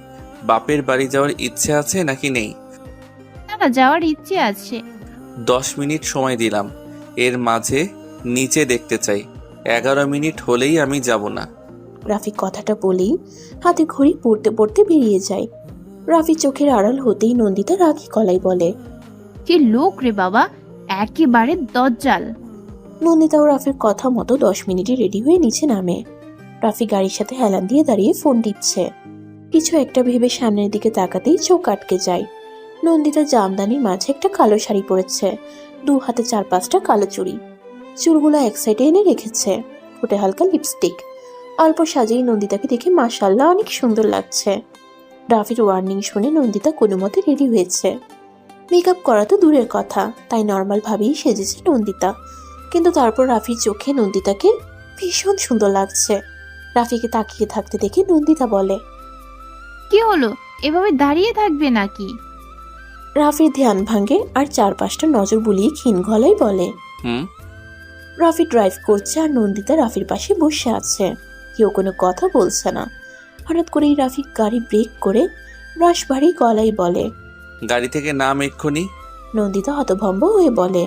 বাপের বাড়ি যাওয়ার ইচ্ছে আছে নাকি নেই? না না, যাওয়ার ইচ্ছে আছে। 10 মিনিট সময় দিলাম, এর মাঝে নিচে দেখতে চাই। 11 মিনিট হলেই আমি যাব না। রাফি কথাটা বলেই হাতে ঘড়ি পড়তে পড়তে বেরিয়ে যায়। রাফি চোখের আড়াল হতেই নন্দিতা রাগী গলায় বলে, কি লোক রে বাবা, একেবারে দজ্জাল। নন্দিতা ও রাফির কথা মতো 10 মিনিটে রেডি হয়ে নিচে নামে। রাফি গাড়ির সাথে হেলান দিয়ে দাঁড়িয়ে ফোন টিপছে। কিছু একটা ভেবে সামনের দিকে তাকাতেই চোখ আটকে যায়। নন্দিতা জামদানির মাঝে একটা কালো শাড়ি পরেছে, 2 হাতে 4-5টা কালো চুড়ি, চুলগুলো এক সাইডে এনে রেখেছে, ঠোঁটে হালকা লিপস্টিক। অল্প সাজেই নন্দিতাকে দেখে মাশাআল্লাহ অনেক সুন্দর লাগছে। রাফির ওয়ার্নিং শুনে নন্দিতা কোনো মতে রেডি হয়েছে। মেকআপ করা তো দূরের কথা, তাই নর্মাল ভাবেই সেজেছে নন্দিতা। কিন্তু তারপর রাফির চোখে নন্দিতাকে ভীষণ সুন্দর লাগছে। রাফিকে তাকিয়ে থাকতে দেখে নন্দিতা বলে, কি হলো, এভাবে দাঁড়িয়ে থাকবে নাকি? রাফির ধ্যান ভাঙে আর 4-5টা নজর বুলিয়ে ক্ষীণ গলায় বলে। হুম। রাফি ড্রাইভ করছে আর নন্দিতা রাফির পাশে বসে আছে। কেউ কোনো কথা বলছে না। হঠাৎ করেই রাফি গাড়ি ব্রেক করে রাশ ভারী গলায় বলে। গাড়ি থেকে নাম এক্ষুনি। নন্দিতা হতভম্ব হয়ে বলে,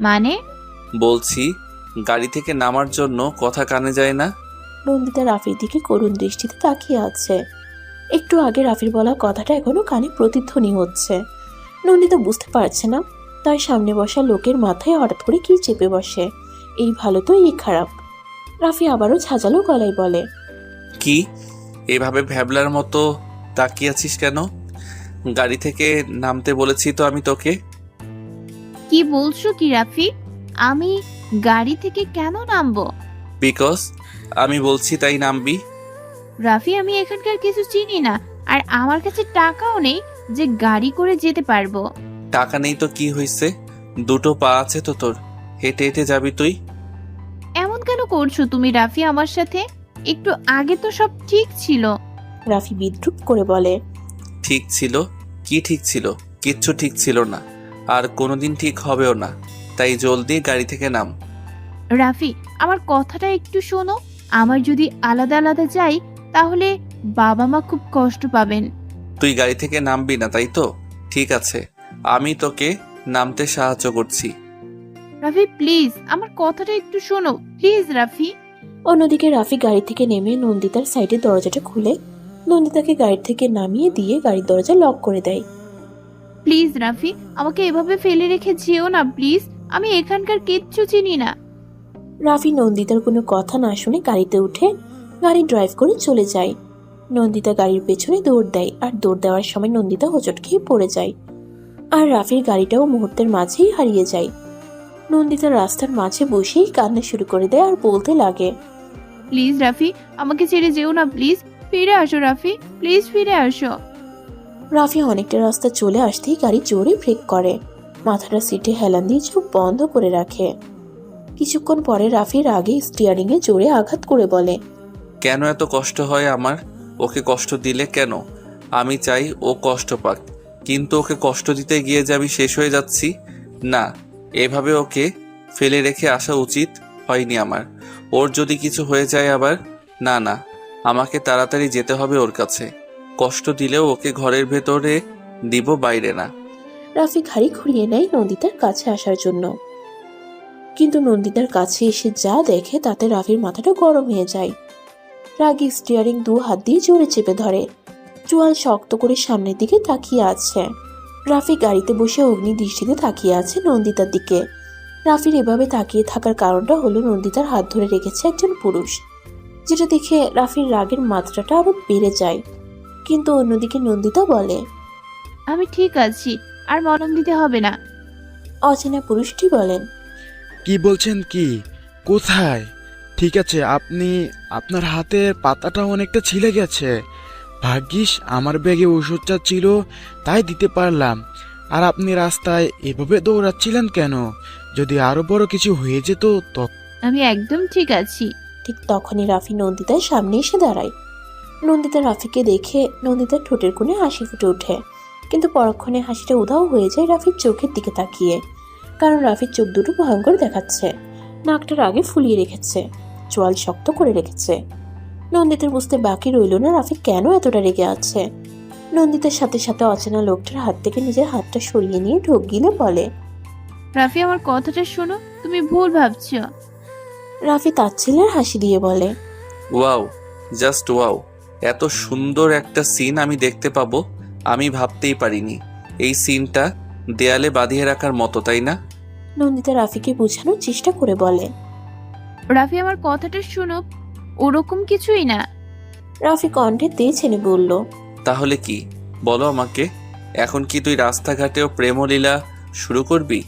মানে? বলছি গাড়ি থেকে নামার জন্য, কথা কানে যায় না? নন্দিতা রাফির দিকে করুণ দৃষ্টিতে তাকিয়ে আছে। একটু আগে রাফির বলা কথাটা এখনো কানে প্রতিধ্বনি হচ্ছে। নন্দিতা বুঝতে পারছে না তার সামনে বসা লোকের মাথায় হঠাৎ করে কি চেপে বসে। এই ভালো তো এই খারাপ। রাফি আবারও ঝাঁঝালো গলায় বলে, কি এভাবে ভ্যাবলার মতো তাকিয়ে আছিস কেন? গাড়ি থেকে নামতে বলেছি তো আমি তোকে। কি বলছো কি রাফি? আমি গাড়ি থেকে কেন নামবো? বিকজ আমি বলছি তাই নামবি। রাফি, আমি এখানকার কিছু চিনি না, আর আমার কাছে টাকাও নেই যে গাড়ি করে যেতে পারবো। টাকা নেই তো কি হয়েছে, 2টো পা আছে তো তোর, হেঁটে হেঁটে যাবি তুই। এমন কেন করছো তুমি রাফি আমার সাথে? একটু আগে তো সব ঠিক ছিল। রাফি বিদ্রুপ করে বলে, ঠিক ছিল? কি ঠিক ছিল? কিচ্ছু ঠিক ছিল না, আর কোনোদিন ঠিক হবেও না। তাই জলদি গাড়ি থেকে নাম। রাফি, আমার কথাটা একটু শোনো। আমার যদি আলাদা আলাদা যাই তাহলে বাবা মা খুব কষ্ট পাবেন। তুই গাড়ি থেকে নামবি না তাই তো? ঠিক আছে, আমি তোকে নামতে সাহায্য করছি। রাফি প্লিজ, আমার কথাটা একটু শোনো প্লিজ রাফি। অন্যদিকে রাফি গাড়ি থেকে নেমে নন্দিতার সাইডের দরজাটা খুলে নন্দিতাকে গাড়ি থেকে নামিয়ে দিয়ে গাড়ির দরজা লক করে দেয়। প্লিজ রাফি, আমাকে এভাবে ফেলে রেখে যেও না প্লিজ। আমি এখানকার কিচ্ছু চিনি না। রাফি নন্দিতার কোনো কথা না শুনে গাড়িতে উঠে গাড়ি ড্রাইভ করে চলে যায়। নন্দিতা গাড়ির পেছনে দৌড় দেয় আর দৌড় দেওয়ার সময় নন্দিতা হোঁচট খেয়ে পড়ে যায়। আর রাফির গাড়িটাও মুহূর্তের মাঝেই হারিয়ে যায়। নন্দিতা রাস্তার মাঝে বসেই কান্না শুরু করে দেয় আর বলতে লাগে, প্লিজ রাফি, আমাকে ছেড়ে যেও না প্লিজ। ফিরে আসো রাফি, প্লিজ ফিরে আসো। রাফি অনেকটা রাস্তা চলে আসতেই গাড়ি জোরে ব্রেক করে, মাথাটা সিটে হেলান দিয়ে চোখ বন্ধ করে রাখে। কিছুক্ষণ পরে রাফির আগে স্টিয়ারিং এ জোরে আঘাত করে বলে, কেন এত কষ্ট হয় আমার? ওকে কষ্ট দিলে কেন? আমি চাই ও কষ্ট পাক, কিন্তু ওকে কষ্ট দিতে গিয়ে যে আমি শেষ হয়ে যাচ্ছি। না, এভাবে ওকে ফেলে রেখে আসা উচিত হয়নি আমার। ওর যদি কিছু হয়ে যায় আবার, না না, আমাকে তাড়াতাড়ি যেতে হবে ওর কাছে। কষ্ট দিলেও ওকে ঘরের ভেতরে দিব, বাইরে না। রাফি ঘাড়ি ঘুরিয়ে নেয় নন্দিতার কাছে আসার জন্য। কিন্তু নন্দিতার কাছে এসে যা দেখে তাতে রাফির মাথাটা গরম হয়ে যায়। রাগী স্টিয়ারিং 2 হাত দিয়ে জোরে চেপে ধরে, চোয়াল শক্ত করে সামনের দিকে তাকিয়ে আছে। রাফি গাড়িতে বসে অগ্নি দৃষ্টিতে তাকিয়ে আছে নন্দিতার দিকে। রাফির এভাবে তাকিয়ে থাকার কারণটা হলো নন্দিতার হাত ধরে রেখেছে একজন পুরুষ, যেটা দেখে রাফির রাগের মাত্রাটা আরো বেড়ে যায়। কিন্তু অন্যদিকে নন্দিতা বলে, আমি ঠিক আছি, আর মলম দিতে হবে না। অচেনা পুরুষটি বলেন, কি বলছেন কি? কোথায়? ঠিক আছে, আপনার হাতের পাতাটা অনেকটা ছিলে গেছে। ভাগ্যিস আমার ব্যাগে ওষুধটা ছিল, তাই দিতে পারলাম। আর আপনি রাস্তায় এভাবে দৌড়াচ্ছিলেন কেন? যদি আরো বড় কিছু হয়ে যেত তো। আমি একদম ঠিক আছি। ঠিক তখনই রাফি নন্দিতার সামনে এসে দাঁড়ায়। নন্দিতা রাফিকে দেখে নন্দিতার ঠোঁটের কোণে হাসি ফুটে ওঠে, কিন্তু পরক্ষণে হাসিটা উধাও হয়ে যায় রাফির চোখের দিকে তাকিয়ে। কারণ রাফির চোখ দুটো ভয়ঙ্কর দেখাচ্ছে, নাকটার আগে ফুলিয়ে রেখেছে, চোয়াল শক্ত করে রেখেছে। নন্দিতার বুঝতে বাকি রইল না রাফি কেন এতটা রেগে আছে। নন্দিতার সাথে সাথে অচেনা লোকটার হাত থেকে নিজের হাতটা সরিয়ে নিয়ে ঢোক গিলে বলে, রাফি, আমার কথাটা শোনো, তুমি ভুল ভাবছো। রাফি তাচ্ছিলের হাসি দিয়ে বলে, ওয়াও, জাস্ট ওয়াও, এত সুন্দর একটা সিন আমি দেখতে পাবো আমি ভাবতেই পারিনি। এই সিনটা দেয়ালে বাঁধিয়ে রাখার মতো, তাই না? নন্দিতা রাফিকে বোঝানোর চেষ্টা করে বলে। রাফি আমার কথাটা শোনো, ওরকম কিছুই না। রাফি কণ্ঠে তেজ এনে বলল। তাহলে কি বলো আমাকে, এখন কি তুই রাস্তাঘাটেও প্রেমলীলা শুরু করবি?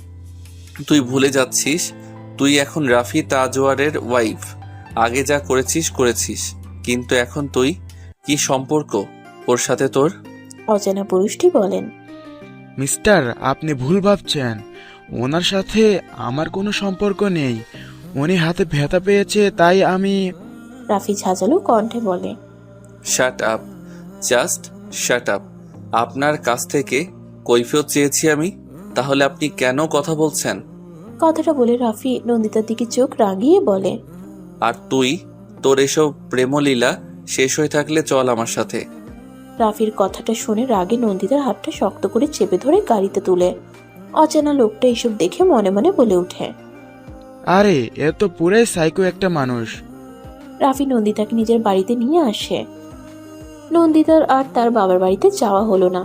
তুই ভুলে যাচ্ছিস তুই এখন রাফি তাজওয়ারের ওয়াইফ। আগে যা করেছিস করেছিস, কিন্তু এখন তুই কি সম্পর্ক ওর সাথে তোর? অজানা পুরুষটি বলেন। মিস্টার, আপনি ভুল ভাবছেন। ওনার সাথে আমার কোনো সম্পর্ক নেই। উনি হাতে ব্যথা পেয়েছে তাই আমি। রাফি ঝাঁঝালো কণ্ঠে বলে। Shut up, just shut up. আপনার কাছ থেকে কৈফিয়ত চেয়েছি আমি, তাহলে আপনি কেন কথা বলছেন? কথাটা বলে রাফি নন্দিতার দিকে চোখ রাঙিয়ে বলে। আর তুই, তোর এসব প্রেমলীলা শেষ হয়ে থাকলে চল আমার সাথে। রাফির কথাটা শুনে রাগে নন্দিতার হাতটা শক্ত করে চেপে ধরে গাড়িতে তুলে। অচেনা লোকটা এসব দেখে মনে মনে বলে ওঠে। আরে, এ তো পুরাই সাইকো একটা মানুষ। রাফি নন্দিতাকে নিজের বাড়িতে নিয়ে আসে। নন্দিতার আর তার বাবার বাড়িতে যাওয়া হলো না।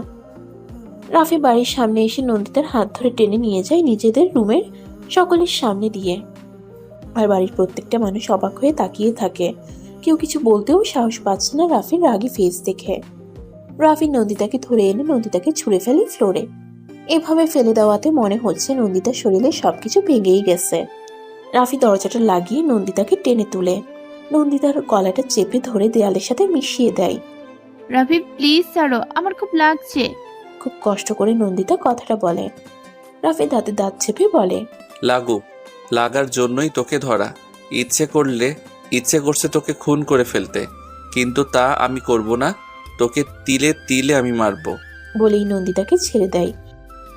রাফি বাড়ির সামনে এসে নন্দিতার হাত ধরে টেনে নিয়ে যায় নিজেদের রুমের সকলের সামনে দিয়ে। আর বাড়ির প্রত্যেকটা মানুষ অবাক হয়ে তাকিয়ে থাকে। কেউ কিছু বলতেও সাহস পাচ্ছে না রাফির রাগী ফেস দেখে। রাফি নন্দিতাকে ধরে এনে নন্দিতাকে ছুঁড়ে ফেলে ফ্লোরে। এভাবে ফেলে দেওয়াতে মনে হচ্ছে নন্দিতার শরীরে সবকিছু ভেঙেই গেছে। রাফি দরজাটা লাগিয়ে নন্দিতাকে টেনে তুলে নন্দিতার গলাটা চেপে ধরে দেয়ালের সাথে মিশিয়ে দেয়। রাফি প্লিজ ছাড়ো, আমার খুব লাগছে। খুব কষ্ট করে নন্দিতা কথাটা বলে। রাফি দাঁতে দাঁত চেপে বলে। লাগুক, লাগার জন্যই তোকে ধরা। ইচ্ছে করছে তোকে খুন করে ফেলতে, কিন্তু তা আমি করব না। তোকে তিলে তিলে আমি মারবো। বলেই নন্দিতাকে ছেড়ে দেয়।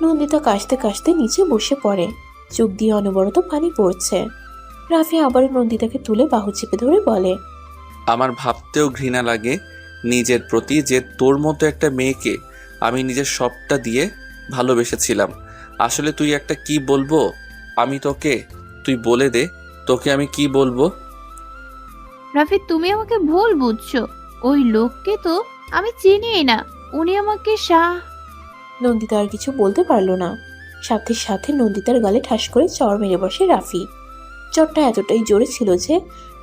নন্দিতা কাশতে কাশতে নিচে বসে পড়ে। চোখ দিয়ে অনবরত পানি পড়ছে। রাফি আবারও নন্দিতাকে তুলে বাহু চেপে ধরে বলে। আমার ভাবতেও ঘৃণা লাগে নিজের প্রতি যে তোর মতো একটা মেয়েকে আমি নিজের সবটা দিয়ে ভালোবেসেছিলাম। আসলে তুই একটা কি বলবো আমি তোকে, তুই বলে দে তোকে আমি কি বলবো? রাফি তুমি আমাকে ভুল বুঝছো, ওই লোককে তো আমি চিনিই না। উনি আমাকে নন্দিতা আর কিছু বলতে পারল না। সাথে সাথে নন্দিতার গালে ঠাস করে চড় মেরে বসে রাফি। চড়টা এতটাই জোরে ছিল যে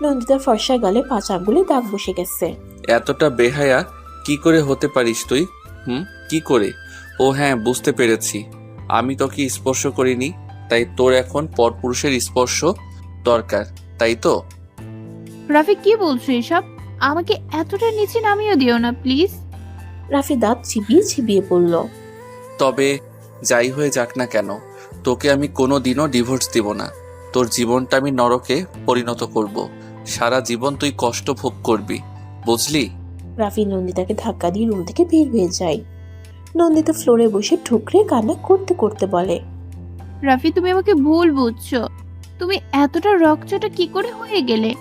নন্দিতার ফর্সা গালে 5 আঙ্গুলে দাগ বসে গেছে। এতটা বেহায়া কি করে হতে পারিস তুই? কি করে? ও হ্যাঁ, বুঝতে পেরেছি। আমি তোকে স্পর্শ করিনি, তাই তোর এখন পরপুরুষের স্পর্শ দরকার, তাই তো? রাফি কি বলছো এসব? আমাকে এতটা নিচে নামিয়ে দিও না প্লিজ। রাফি দাঁত চিবিয়ে চিবিয়ে পড়ল। তবে যাই হয়ে যাক না কেন, তোকে আমি কোনো দিনও ডিভোর্স দিব না। তোর জীবনটা আমি নরকে পরিণত করব। সারা জীবন তুই কষ্ট ভোগ করবি, বুঝলি? রাফি নন্দিতাকে ধাক্কা দিয়ে রুম থেকে বের হয়ে যায়। নন্দিতা ফ্লোরে বসে ঠুকরে কান্না করতে করতে বলে। রাফি তুমি আমাকে ভুল বুঝছো। তুমি এতটা রকচটা কি করে হয়ে গেলে?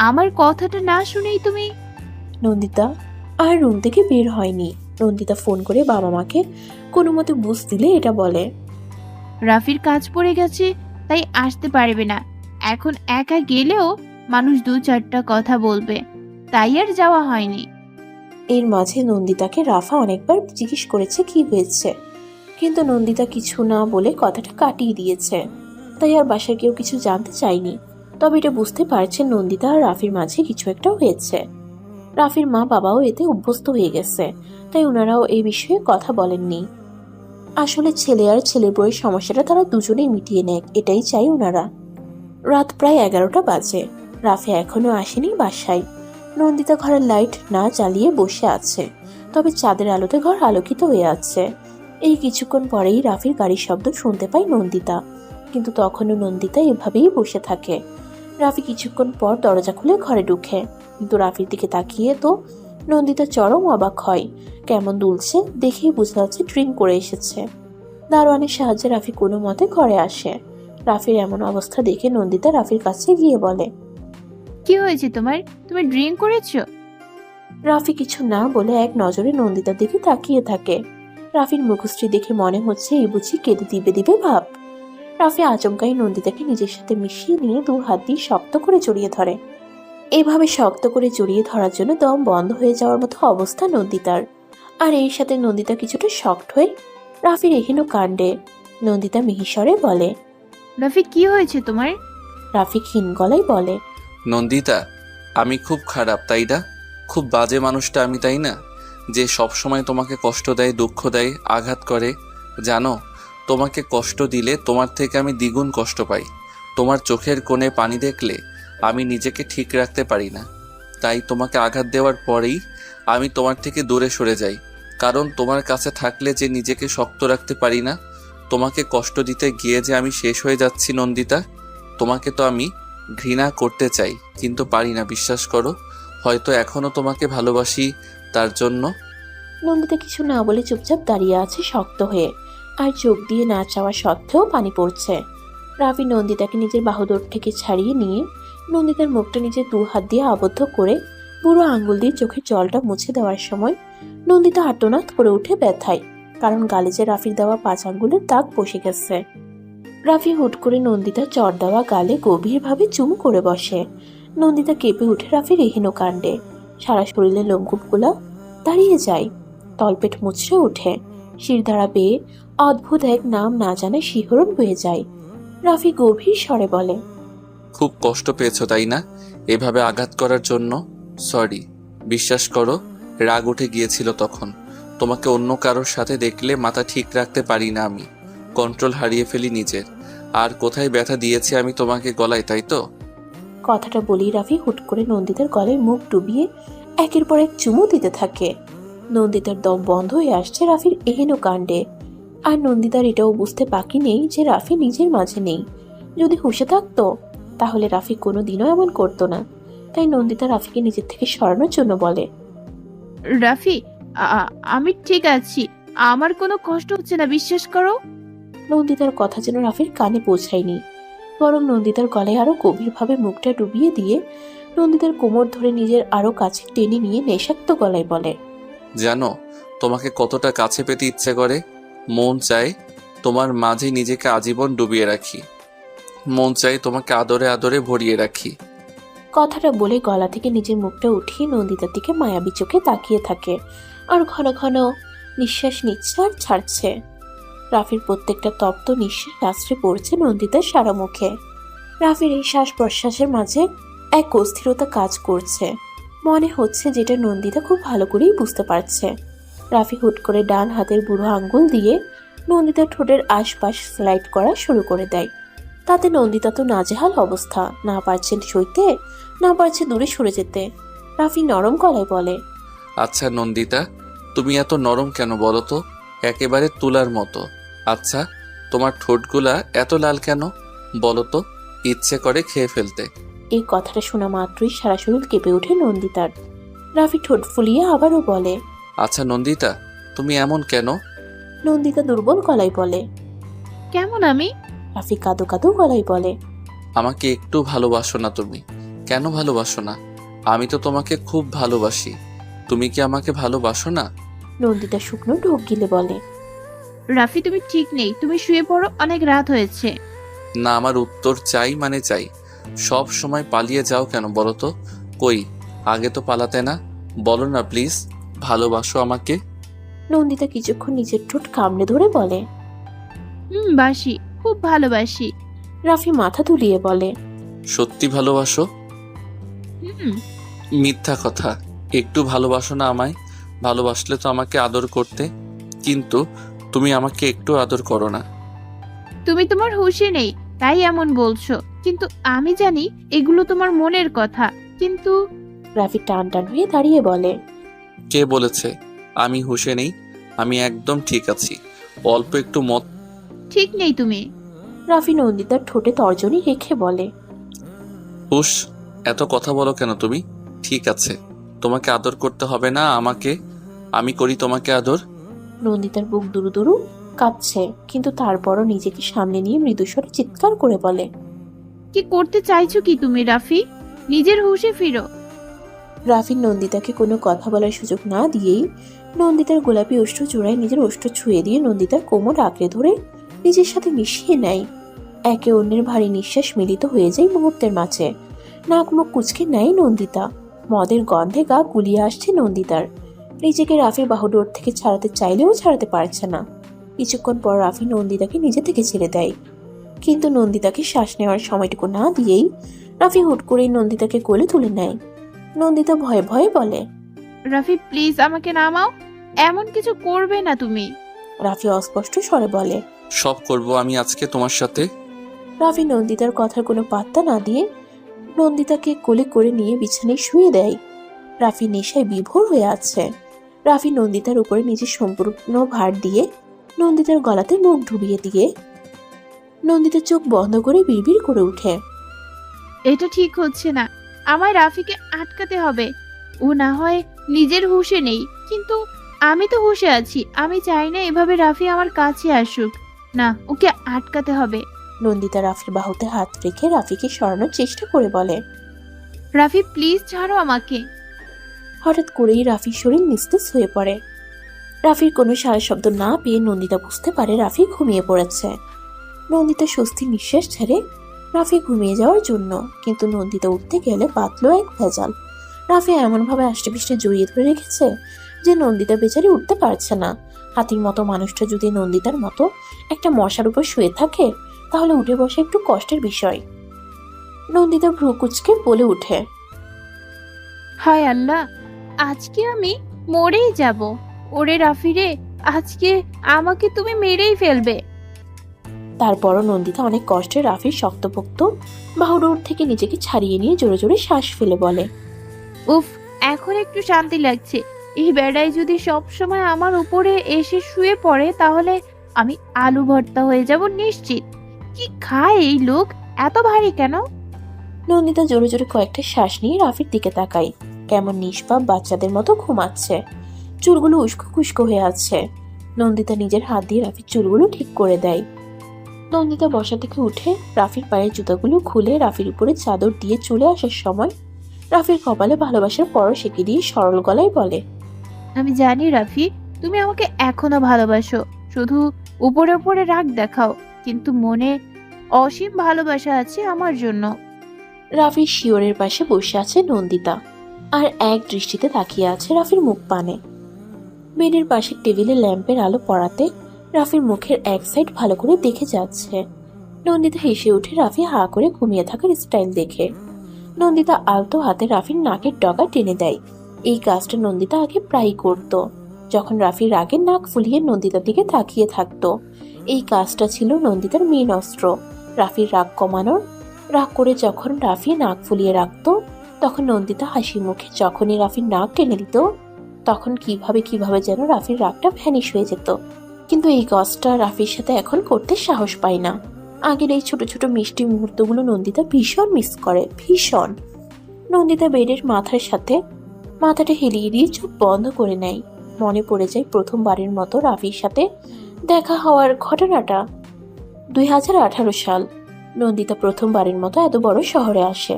আমার কথাটা না শুনেই তুমি। নন্দিতা আর রুম থেকে বের হয়নি। নন্দিতা ফোন করে বাবা মাকে কোনো মতে বুঝ দিলে এটা বলে। রাফির কাজ পড়ে গেছে, তাই আসতে পারবে না। এখন একা গেলেও মানুষ 2-4টা কথা বলবে, তাই আর যাওয়া হয়নি। এর মাঝে নন্দিতাকে রাফা অনেকবার জিজ্ঞেস করেছে কি হয়েছে, কিন্তু নন্দিতা কিছু না বলে কথাটা কাটিয়ে দিয়েছে। তাই আর বাসায় কেউ কিছু জানতে চায়নি। তবে এটা বুঝতে পারছে নন্দিতা আর রাফির মাঝে কিছু একটা হয়েছে। রাফির মা বাবাও এতে অভ্যস্ত হয়ে গেছে, তাই ওনারাও এই বিষয়ে কথা বলেননি। আসলে ছেলে আর ছেলের বউয়ের সমস্যাটা তারা দুজনেই মিটিয়ে নেয়, এটাই চাই ওনারা। রাত প্রায় 11টা বাজে। রাফি এখনো আসেনি বাসায়। নন্দিতা ঘরের লাইট না জ্বালিয়ে বসে আছে, তবে চাঁদের আলোতে ঘর আলোকিত হয়ে আছে। এই কিছুক্ষণ পরেই রাফির গাড়ির শব্দ শুনতে পায় নন্দিতা, কিন্তু তখনও নন্দিতা এভাবেই বসে থাকে। রাফি কিছুক্ষণ পর দরজা খুলে ঘরে ঢুকে, কিন্তু রাফির দিকে তাকিয়ে তো নন্দিতা চরম অবাক হয়। কেমন দুলছে, দেখেই বোঝা যাচ্ছে ড্রিঙ্ক করে এসেছে। দারোয়ানের সাহায্যে রাফি কোনো মতে ঘরে আসে। রাফির এমন অবস্থা দেখে নন্দিতা রাফির কাছে গিয়ে বলে। কি হয়েছে তোমার? তুমি ড্রিঙ্ক করেছো? রাফি কিছু না বলে এক নজরে নন্দিতার দিকে তাকিয়ে থাকে। রাফির মুখশ্রী দেখে মনে হচ্ছে এই বুঝি কেঁদে দিবে দিবে ভাব। রাফি আচমকাই নন্দিতাকে নিজের সাথে মিশিয়ে নিয়ে 2 হাত দিয়ে শক্ত করে জড়িয়ে ধরে। এভাবে শক্ত করে জড়িয়ে ধরার জন্য দম বন্ধ হয়ে যাওয়ার মতো অবস্থা নন্দিতার। আর এর সাথে নন্দিতা কিছুটা শক্ট হয়ে রাফির এহেন কাণ্ডে নন্দিতা মিহিস্বরে বলে। রাফি কি হয়েছে তোমার? রাফি ক্ষীণ গলায় বলে। নন্দিতা, আমি খুব খারাপ তাই না? খুব বাজে মানুষটা আমি তাই না? যে সব সময় তোমাকে কষ্ট দেয়, দুঃখ দেয়, আঘাত করে। জানো, তোমাকে কষ্ট দিলে তোমার থেকে আমি দ্বিগুণ কষ্ট পাই। তোমার চোখের কোণে পানি দেখলে আমি নিজেকে ঠিক রাখতে পারি না। তাই তোমাকে আঘাত দেওয়ার পরেই আমি তোমার থেকে দূরে সরে যাই। কারণ তোমার কাছে থাকলে যে নিজেকে শক্ত রাখতে পারি না। তোমাকে কষ্ট দিতে গিয়ে যে আমি শেষ হয়ে যাচ্ছি নন্দিতা। তোমাকে তো আমি ঘৃণা করতে চাই, কিন্তু পারি না, বিশ্বাস করো। হয়তো এখনো তোমাকে ভালোবাসি, তার জন্য। নন্দিতা কিছু না বলে চুপচাপ দাঁড়িয়ে আছে শক্ত হয়ে, আর চোখ দিয়ে না চাওয়া সত্ত্বেও পানি পড়ছে। রাফি নন্দিতাকে নিজের বাহুদর থেকে ছাড়িয়ে নিয়ে নন্দিতার মুখটা নিজের 2 হাত দিয়ে আবদ্ধ করে বুড়ো আঙ্গুল দিয়ে চোখের জলটা মুছে দেওয়ার সময় নন্দিতা আর্তনাদ করে উঠে ব্যথায়, কারণ গালে যে রাফির দেওয়া 5 আঙ্গুলের দাগ বসে গেছে। রাফি হুট করে নন্দিতার চর দেওয়া গালে গভীরভাবে চুমু করে বসে। নন্দিতা কেঁপে উঠে রাফির এহেন কাণ্ডে, সারা শরীরে লোমকূপগুলো দাঁড়িয়ে যায়, তলপেট মুচড়ে ওঠে, শিরদাঁড়া বেয়ে অদ্ভুত এক নাম না জানে শিহরণ বয়ে যায়। রাফি গভীর স্বরে বলে, খুব কষ্ট পেয়েছো তাই না এভাবে আঘাত করার জন্য? সরি। বিশ্বাস করো, রাগ উঠে গিয়েছিল তখন। তোমাকে অন্য কারোর সাথে দেখলে মাথা ঠিক রাখতে পারি না আমি, কন্ট্রোল হারিয়ে ফেলি নিজের। আর কোথায় ব্যথা দিয়েছি আমি তোমাকে গলায়, তাই তো? কথাটা বলেই রাফি হুট করে নন্দিতার গলায় মুখ ডুবিয়ে একের পর এক চুমু দিতে থাকে। নন্দিতার দম বন্ধ হয়ে আসছে রাফির এহেন কাণ্ডে, আর নন্দিতার এটাও বুঝতে বাকি নেই যে রাফি নিজের মাঝে নেই। যদি হুঁশে থাকতো তাহলে রাফি কোনোদিনও এমন করতো না। তাই নন্দিতা রাফিকে নিজের থেকে সরানোর জন্য বলে, রাফি, আমি ঠিক আছি, আমার কোনো কষ্ট হচ্ছে না, বিশ্বাস করো। নন্দিতার কথা যেন রাফির কানে পৌঁছায়নি, বরং নন্দিতার গলায় আরো গভীরভাবে মুখটা ডুবিয়ে দিয়ে নন্দিতার কোমর ধরে নিজের আরো কাছে টেনে নিয়ে নেশাক্ত গলায় বলে, জানো তোমাকে কতটা কাছে পেতে ইচ্ছে করে? মন চায় তোমার মাঝে নিজেকে আজীবন ডুবিয়ে রাখি। মন চায় তোমাকে আদরে আদরে ভরিয়ে রাখি। কথাটা বলে গলা থেকে নিজের মুখটা উঠিয়ে নন্দিতার দিকে মায়াবী চোখে তাকিয়ে থাকে, আর ঘন ঘন নিঃশ্বাস নিচ্ছে আর ছাড়ছে। রাফির প্রত্যেকটা তপ্ত নিঃশ্বাস আশ্রে পড়ছে নন্দিতার সারা মুখে। রাফির এই শ্বাস প্রশ্বাসের মাঝে এক অস্থিরতা কাজ করছে, মনে হচ্ছে যেটা নন্দিতা খুব ভালো করেই বুঝতে পারছে। রাফি হুট করে ডান হাতের বুড়ো আঙ্গুল দিয়ে নন্দিতার ঠোঁটের আশপাশ স্লাইড করা শুরু করে দেয়। তাতে নন্দিতা তো নাজেহাল অবস্থা, না পারছেন সইতে, না পারছে দূরে সরে যেতে। রাফি নরম গলায় বলে, আচ্ছা নন্দিতা, তুমি এত নরম কেন বলো তো? একেবারে তুলার মতো। আচ্ছা, তোমার ঠোঁটগুলা এত লাল কেন বলো তো? ইচ্ছে করে খেয়ে ফেলতে। এই কথাটা শোনা মাত্রই সারা শরীর কেঁপে ওঠে নন্দিতার। রাফি ঠোঁট ফুলিয়ে আবারও বলে, আচ্ছা নন্দিতা, তুমি এমন কেন? নন্দিতা দুর্বল গলায় বলে। কেমন আমি? রাফি কাঁদো কাঁদো গলায় বলে, আমাকে একটু ভালোবাসো না তুমি? কেন ভালোবাসো না? আমি তো তোমাকে খুব ভালোবাসি। তুমি কি আমাকে ভালোবাসো না? নন্দিতা শুকনো ঢোক গিলে বলে, রাফি, তুমি ঠিক নেই, তুমি শুয়ে পড়ো, অনেক রাত হয়েছে। না, আমার উত্তর চাই মানে চাই। সব সময় পালিয়ে যাও কেন বলো তো? কই, আগে তো পালাতে না। বলো না প্লিজ, ভালোবাসো আমাকে। নন্দিতা কিছুক্ষণ নিজের ঠোঁট কামড়ে ধরে বলে, বাসি, খুব ভালোবাসি। রাফি মাথা তুলিয়ে বলে, সত্যি ভালোবাসো? হুম। মিথ্যা কথা। একটু ভালোবাসো না আমায়? ভালোবাসলে তো আমাকে আদর করতে, কিন্তু তুমি আমাকে একটু আদর করো না। তুমি তোমার হুঁশে নেই তাই এমন বলছো, কিন্তু আমি জানি এগুলো তোমার মনের কথা। কিন্তু রাফি টান টান হয়ে দাঁড়িয়ে বলে, কে বলেছে আমি হুঁশে নেই? আমি একদম ঠিক আছি। অল্প একটু মত। ঠিক নেই তুমি। রাফি নন্দিতার ঠোঁটে তর্জনী রেখে বলে, হুশ, এত কথা বলো কেন তুমি? ঠিক আছে, তোমাকে আদর করতে হবে না আমাকে, আমি করি তোমাকে আদর। নন্দিতার বুক দুরু দুরু কাঁপছে, কিন্তু তারপরও নিজেকে সামনে নিয়ে মৃদুস্বরে চিৎকার করে বলে, কি করতে চাইছো কি তুমি রাফি? নিজের হুঁশে ফিরো। রাফি নন্দিতাকে কোনো কথা বলার সুযোগ না দিয়েই নন্দিতার গোলাপি ওষ্ঠ জোড়ায় নিজের ওষ্ঠ ছুঁয়ে দিয়ে নন্দিতার কোমর আঁকড়ে ধরে নিজের সাথে মিশিয়ে নেয়। একে অন্যের ভারী নিঃশ্বাস মিলিত হয়ে যায় মুহূর্তের মাঝে। নাক মুখ কুচকে নেয় নন্দিতা। মদের গন্ধে গা গুলিয়ে আসছে নন্দিতার। নিজেকে রাফির বাহুডোর থেকে ছাড়াতে চাইলেও ছাড়াতে পারছে না। কিছুক্ষণ পর রাফি নন্দিতাকে নিজে থেকে ছেড়ে দেয়। কিন্তু নন্দিতাকে শ্বাস নেওয়ার সময়টুকু না দিয়েই রাফি হুট করেই নন্দিতাকে কোলে তুলে নেয়। নন্দিতা ভয়ে ভয়ে বলে। রাফি প্লিজ আমাকে নামাও, এমন কিছু করবে না তুমি। রাফি অস্পষ্ট স্বরে বলে। সব করব আমি আজকে তোমার সাথে। রাফি নন্দিতার কথার কোনো পাত্তা না দিয়ে নন্দিতাকে কোলে করে নিয়ে বিছানায় শুয়ে দেয়। রাফি নেশায় বিভোর হয়ে আছে। রাফি নন্দিতার উপরে নিজের সম্পূর্ণ ভার দিয়ে নন্দিতার গলাতে মুখ ডুবিয়ে দিয়ে নন্দিতার চোখ বন্ধ করে বিড়বিড় করে ওঠে। এটা ঠিক হচ্ছে না, আমায় রাফিকে আটকাতে হবে। ও না হয় নিজের হুঁশে নেই, কিন্তু আমি তো হুঁশে আছি। আমি চাই না এভাবে রাফি আমার কাছে আসুক। না, ওকে আটকাতে হবে। নন্দিতা রাফির বাহুতে হাত রেখে রাফিকে সরানোর চেষ্টা করে বলে। রাফি প্লিজ ছাড়ো আমাকে। হঠাৎ করেই রাফির শরীর নিস্তেজ হয়ে পড়ে। রাফির কোনো সারা শব্দ না পেয়ে নন্দিতা বুঝতে পারে রাফি ঘুমিয়ে পড়েছে। নন্দিতা স্বস্তি নিঃশ্বাস ছেড়ে রাফি ঘুমিয়ে যাওয়ার জন্য, কিন্তু নন্দিতা উঠতে গেলে বাতলো এক ভেজাল। রাফি এমনভাবে আষ্টেপৃষ্টে জড়িয়ে ধরে রেখেছে যে নন্দিতা বেচারি উঠতে পারছে না। হাতির মতো মানুষটা যদি নন্দিতার মতো একটা মশার উপর শুয়ে থাকে তাহলে উঠে বসা একটু কষ্টের বিষয়। নন্দিতা ভ্রু কুঁচকে বলে উঠে। হায় আল্লাহ, আজকে আমি মরেই যাব। ওরে রাফি রে, আজকে আমাকে তুমি মেরেই ফেলবে। তারপরও নন্দিতা অনেক কষ্টে রাফির শক্তপোক্ত বাহুডোর থেকে নিজেকে ছাড়িয়ে নিয়ে জোরে জোরে শ্বাস ফেলে বলে। উফ, এখন একটু শান্তি লাগছে। এই বেড়ায় যদি সব সময় আমার উপরে এসে শুয়ে পড়ে তাহলে আমি আলু ভর্তা হয়ে যাব নিশ্চিত। কি খায় এই লোক, এত ভারী কেন? নন্দিতা জোরে জোরে কয়েকটা শ্বাস নিয়ে রাফির দিকে তাকায়। কেমন নিষ্পাপ বাচ্চাদের মতো ঘুমাচ্ছে, চুলগুলো উস্কো খুস্কো হয়ে আছে। নন্দিতা নিজের হাত দিয়ে রাফির চুলগুলো ঠিক করে দেয়। নন্দিতা বসা থেকে উঠে রাফির পায়ের জুতাগুলো খুলে রাফির উপরে চাদর দিয়ে চলে আসার সময় রাফির কপালে ভালোবাসার পরশ এঁকে দিয়ে সরল গলায় বলে। আমি জানি রাফি, তুমি আমাকে এখনো ভালোবাসো। শুধু উপরে উপরে রাগ দেখাও, কিন্তু মনে অসীম ভালোবাসা আছে আমার জন্য। রাফির শিওরের পাশে বসে আছে নন্দিতা, আর এক দৃষ্টিতে তাকিয়ে আছে রাফির মুখ পানে। বেডের পাশের টেবিলে ল্যাম্পের আলো পড়াতে রাফির মুখের এক সাইড ভালো করে দেখে যাচ্ছে। নন্দিতা হেসে উঠে রাফি হা করে ঘুমিয়ে থাকার স্টাইল দেখে। নন্দিতা আলতো হাতে রাফির নাকের ডগা টেনে দেয়। এই কাজটা নন্দিতা আগে প্রায়ই করত, যখন রাফি রাগে নাক ফুলিয়ে নন্দিতার দিকে তাকিয়ে থাকতো। এই কাজটা ছিল নন্দিতার মেন অস্ত্র, রাফির রাগ কমানোর। রাগ করে যখন রাফি নাক ফুলিয়ে রাখতো তখন নন্দিতা হাসি মুখে যখনই রাফির নাক টেনে দিত তখন কিভাবে যেন রাফির রাগটা ভ্যানিশ হয়ে যেত। কিন্তু এই কাজটা রাফির সাথে এখন করতে সাহস পায় না। আগের এই ছোট ছোট মিষ্টি মুহূর্তগুলো নন্দিতা ভীষণ মিস করে, ভীষণ। নন্দিতা বেডের মাথার সাথে মাথাটা হেলিয়ে দিয়ে চোখ বন্ধ করে নেয়। মনে পড়ে যায় প্রথমবারের মতো রাফির সাথে দেখা হওয়ার ঘটনাটা। 2018 সাল। নন্দিতা প্রথমবারের মতো এত বড় শহরে আসে।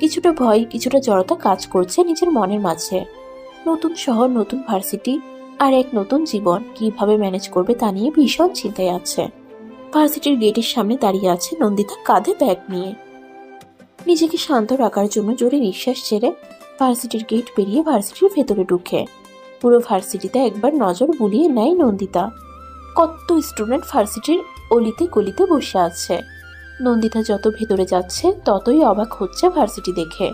কিছুটা ভয়, কিছুটা জড়তা কাজ করছে নিজের মনের মাঝে। নতুন শহর, নতুন ভার্সিটি আর এক নতুন জীবন কিভাবে ম্যানেজ করবে তা নিয়ে ভীষণ চিন্তায় আছে। ভার্সিটির গেটের সামনে দাঁড়িয়ে আছে নন্দিতা কাঁধে ব্যাগ নিয়ে। নিজেকে শান্ত রাখার জন্য জোরে নিঃশ্বাস ছেড়ে ভার্সিটির গেট পেরিয়ে ভার্সিটির ভেতরে ঢুকে পুরো ভার্সিটিতে একবার নজর বুলিয়ে নেয় নন্দিতা। কত স্টুডেন্ট ভার্সিটির অলিতে গলিতে বসে আছে। নন্দিতা যত ভেতরে যাচ্ছে ততই অবাক হচ্ছে ভার্সিটি দেখে।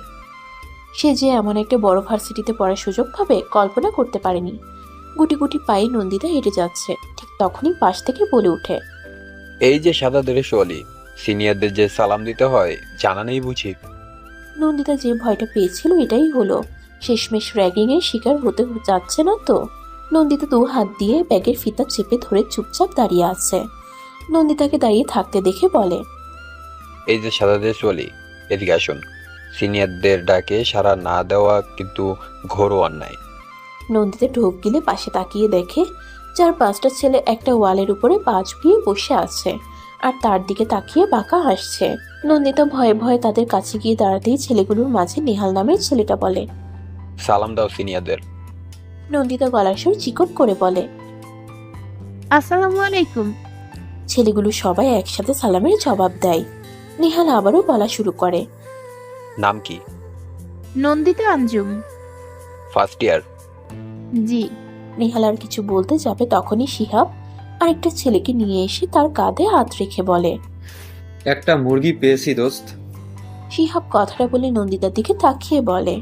সে যে এমন একটা বড় ভার্সিটিতে পড়ার সুযোগ পাবে কল্পনা করতে পারেনি। গুটি গুটি পায়ে নন্দিতা হেঁটে যাচ্ছে। ঠিক তখনই পাশ থেকে বলে ওঠে। এই যে সাদা ড্রেস ওয়ালি, সিনিয়রদের যে সালাম দিতে হয় জানা নেই বুঝি? নন্দিতা যে ভয়টা পেয়েছিল এটাই হলো, শেষমেশ র্যাগিং এর শিকার হতে যাচ্ছে না তো। নন্দিতা 2 হাত দিয়ে ব্যাগের ফিতা চেপে ধরে চুপচাপ দাঁড়িয়ে আছে। নন্দিতাকে দাঁড়িয়ে থাকতে দেখে বলে। এই যে সাদা ড্রেস ওয়ালি, এদিকে আসুন। সিনিয়রদের ডাকে সাড়া না দেওয়া কিন্তু ঘোর অন্যায়। নন্দিতা ঢোক গিলে পাশে তাকিয়ে দেখে 4-5টা ছেলে একটা ওয়ালের উপরে পা ঝুঁকিয়ে বসে আছে আর তার দিকে তাকিয়ে বাঁকা হাসছে। নন্দিতা ভয়ে ভয়ে তাদের কাছে গিয়ে দাঁড়াতেই ছেলেগুলোর মাঝে নেহাল নামের ছেলেটা বলে, সালাম দাও সিনিয়রদের। নন্দিতা গলার সুর চিকন করে বলে, আসসালামু আলাইকুম। ছেলেগুলো সবাই একসাথে সালামের জবাব দেয়। নেহাল আবারও বলা শুরু করে, নাম কি? নন্দিতা আঞ্জুম। First year? জি। নেহাল আর কিছু বলতে যাবে তখনই শিহাব আরেকটা ছেলেকে নিয়ে এসে তার কাঁধে হাত রেখে বলে, একটা মুরগি পেয়েছি দোস্ত। শিহাব কথাটা বলে নন্দিতার দিকে তাকিয়ে বলে।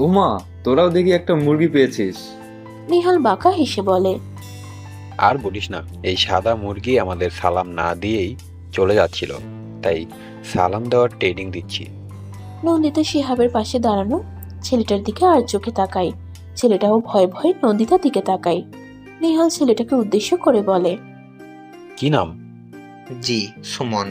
উমা, তোরাও দেখি একটা মুরগি পেয়েছিস। নিহাল বাঁকা হেসে বলে। আর বলিস না, এই সাদা মুরগি আমাদের সালাম না দিয়েই চলে যাচ্ছিল, তাই সালাম দেওয়ার ট্রেনিং দিচ্ছি। নন্দিতা শিহাবের পাশে দাঁড়ানো ছেলেটার দিকে আর চোখে তাকায়। ছেলেটাও ভয়ে ভয়ে নন্দিতার দিকে তাকায়। নিহাল ছেলেটাকে উদ্দেশ্য করে বলে। কি নাম? জি, সুমন।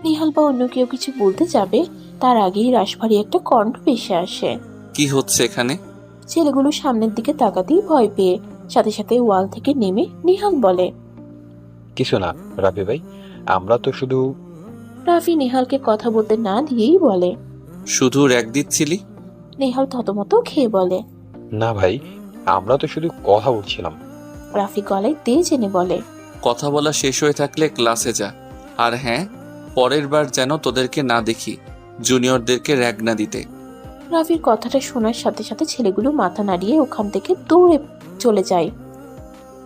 নিহাল বা অন্য কেউ কিছু বলতে যাবে তার আগেই রাশভারী একটা কণ্ঠ ভেসে আসে। কি হচ্ছে এখানে? ছেলেগুলো সামনের দিকে তাকাতেই ভয় পেয়ে সাথে সাথে ওয়াল থেকে নেমে নিহাল বলে। কিছু না রাফি ভাই, আমরা তো শুধু। রাফি নিহালকে কথা বলতে না দিয়েই বলে। শুধু র্যাক দিচ্ছিলি? নিহাল থতমত খেয়ে বলে। না ভাই, আমরা তো শুধু কথা বলছিলাম। রাফি গলায় তেজ এনে বলে। কথা বলা শেষ হয়ে থাকলে ক্লাসে যা। আর হ্যাঁ, পরের বার যেন তোদেরকে না দেখি জুনিয়রদেরকে র্যাগ না দিতে। রাফির কথাটা শোনার সাথে সাথে ছেলেগুলো মাথা নাড়িয়ে ওখান থেকে দৌড়ে চলে যায়।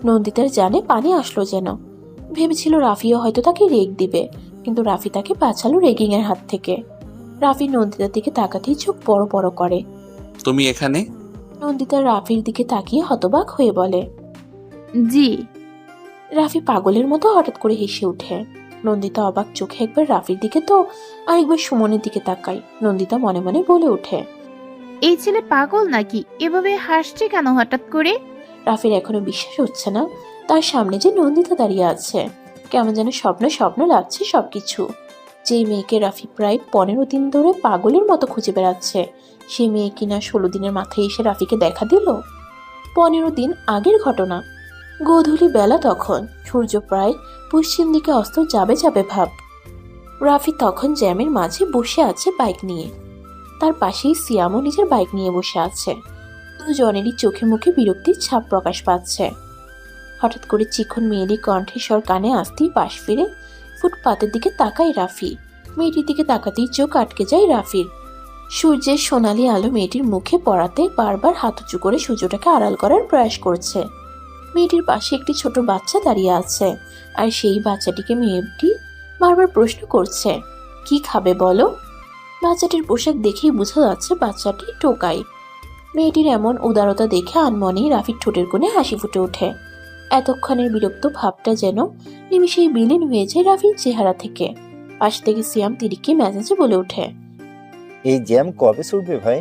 নন্দিতার জানে পানি আসলো যেন। ভেবেছিল রাফিও হয়তো তাকে রেগ দিবে, কিন্তু রাফি তাকে বাঁচালো রেগিং এর হাত থেকে। রাফি নন্দিতার দিকে তাকাতেই চোখ বড় বড় করে। তুমি এখানে? নন্দিতা রাফির দিকে তাকিয়ে হতবাক হয়ে বলে। জি। রাফি পাগলের মতো হঠাৎ করে হেসে ওঠে। নন্দিতা অবাক চোখে একবার রাফির দিকে তো আরেকবার সুমনের দিকে তাকায়। নন্দিতা মনে মনে বলে ওঠে। এই ছেলে পাগল নাকি? এভাবে হাসছে কেন হঠাৎ করে? রাফির এখনো বিশ্বাস হচ্ছে না তার সামনে যে নন্দিতা দাঁড়িয়ে আছে। কেমন যেন স্বপ্ন স্বপ্ন লাগছে সবকিছু। যেই মেয়েকে রাফি প্রায় 15 দিন ধরে পাগলের মতো খুঁজে বেড়াচ্ছে, সেই মেয়ে কিনা 16 দিনের মাথায় এসে রাফিকে দেখা দিল। 15 দিন আগের ঘটনা। গোধূলি বেলা তখন, সূর্য প্রায় পশ্চিম দিকে অস্ত যাবে যাবে ভাব। রাফি তখন জ্যামের মাঝে বসে আছে বাইক নিয়ে। তার পাশেই সিয়ামও নিজের বাইক নিয়ে বসে আছে। দুজনেরই চোখে মুখে বিরক্তির ছাপ প্রকাশ পাচ্ছে। হঠাৎ করে চিকন মেয়েলি কণ্ঠেস্বর কানে আসতেই পাশ ফিরে ফুটপাতের দিকে তাকায় রাফি। মেয়েটির দিকে তাকাতেই চোখ আটকে যায় রাফির। সূর্যের সোনালি আলো মেয়েটির মুখে পড়াতে বারবার হাত উঁচু করে সূর্যটাকে আড়াল করার প্রয়াস করছে। মেয়েটির পাশে একটি ছোট বাচ্চা দাঁড়িয়ে আছে, আর সেই বাচ্চাটিকে মেয়েটি বারবার প্রশ্ন করছে, কি খাবে বলো? বাচ্চাটির পোশাক দেখেই বোঝা যাচ্ছে বাচ্চাটি টোকাই। মেয়েটির এমন উদারতা দেখে আনমনেই রাফির ঠোঁটের কোণে হাসি ফুটে ওঠে। এতক্ষণের বিরক্ত ভাবটা যেন নিমিষেই বিলীন হয়ে যায় রাফির চেহারা থেকে। পাশ থেকে সিয়াম তিরিকি মেজাজে বলে ওঠে। এই জ্যাম কবে ছুটবে ভাই?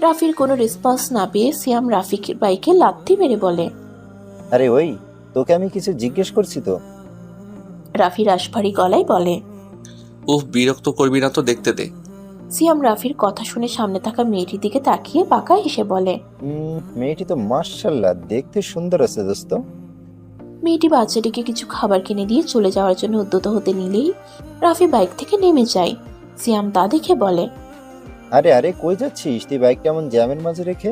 রাফির কোনো রেসপন্স না পেয়ে সিয়াম রাফির বাইকে লাথি মেরে বলে। আরে ওই, তোকে আমি কিছু জিজ্ঞেস করছি তো। রাফি রাশভারী গলায় বলে। উফ, বিরক্ত করবি না তো, দেখতে দে। সিয়াম রাফির কথা শুনে সামনে থাকা মেয়েটির দিকে তাকিয়ে বাঁকা হেসে বলে। মেয়েটি তো মাশাআল্লাহ দেখতে সুন্দর আছে দোস্ত। মেয়েটি বাচ্চাটিকে কিছু খাবার কিনে দিয়ে চলে যাওয়ার জন্য উদ্যত হতে নিলেই রাফি বাইক থেকে নেমে যায়। সিয়াম তা দেখে বলে। আরে আরে কই যাচ্ছিস তুই বাইকটা এমন জ্যামের মাঝে রেখে?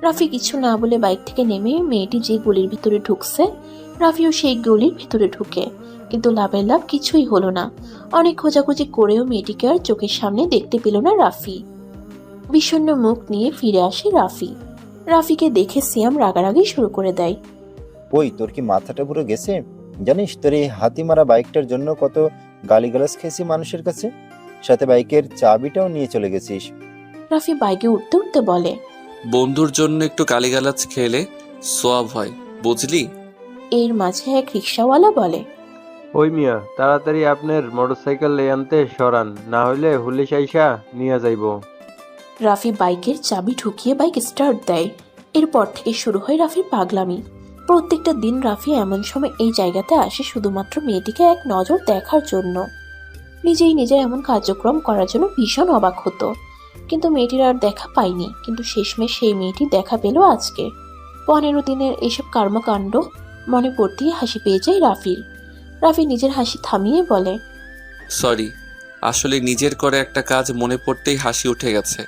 রাফি কিছু না বলে বাইক থেকে নেমে মেয়েটি যে গলির ভিতরে ঢুকছে রাফিও সেই গলির ভিতরে ঢুকে, কিন্তু লাভের লাভ কিছুই হলো না। অনেক খোঁজাখুঁজি করেও মেয়েটিকে আর চোখের সামনে দেখতে পেল না রাফি। বিষণ্ণ মুখ নিয়ে ফিরে আসে রাফি। রাফিকে দেখে সিয়াম রাগারাগি শুরু করে দেয়। ওই তোর কি মাথাটা পুরো গেছে? জানিস তোর এই হাতি মারা বাইকটার জন্য কত গালিগালাজ খেয়েছি মানুষের কাছে, সাথে বাইকের চাবিটাও নিয়ে চলে গেছিস। রাফি বাইকে উঠতে উঠতে বলে। বন্ধুর জন্য একটু গালিগালাজ খেলে সোয়াব হয়, বুঝলি? এর মাঝে এক রিক্সাওয়ালা বলে। ওই মিয়া, তাড়াতাড়ি আপনার মোটরসাইকেল লে আনতে সরান, না হইলে হুলিশ আইসা নিয়ে যাইব। রাফি বাইকের চাবি ঢুকিয়ে বাইক স্টার্ট দেয়। এরপর থেকে শুরু হয় রাফির পাগলামি। প্রত্যেকটা দিন রাফি এমন সময় এই জায়গাতে আসে শুধুমাত্র মেয়েটিকে এক নজর দেখার জন্য। নিজেই নিজের এমন কার্যক্রম করার জন্য ভীষণ অবাক হতো, কিন্তু মেয়েটির আর দেখা পায়নি। কিন্তু শেষমেশ সেই মেয়েটি দেখা পেল আজকে। 15 দিনের এসব কর্মকাণ্ড মনে পড়তেই হাসি পেয়ে যায় রাফির। রাফি নিজের হাসি থামিয়ে বলে। সরি, আসলে নিজের করে একটা কাজ মনে পড়তেই হাসি উঠে গেছে,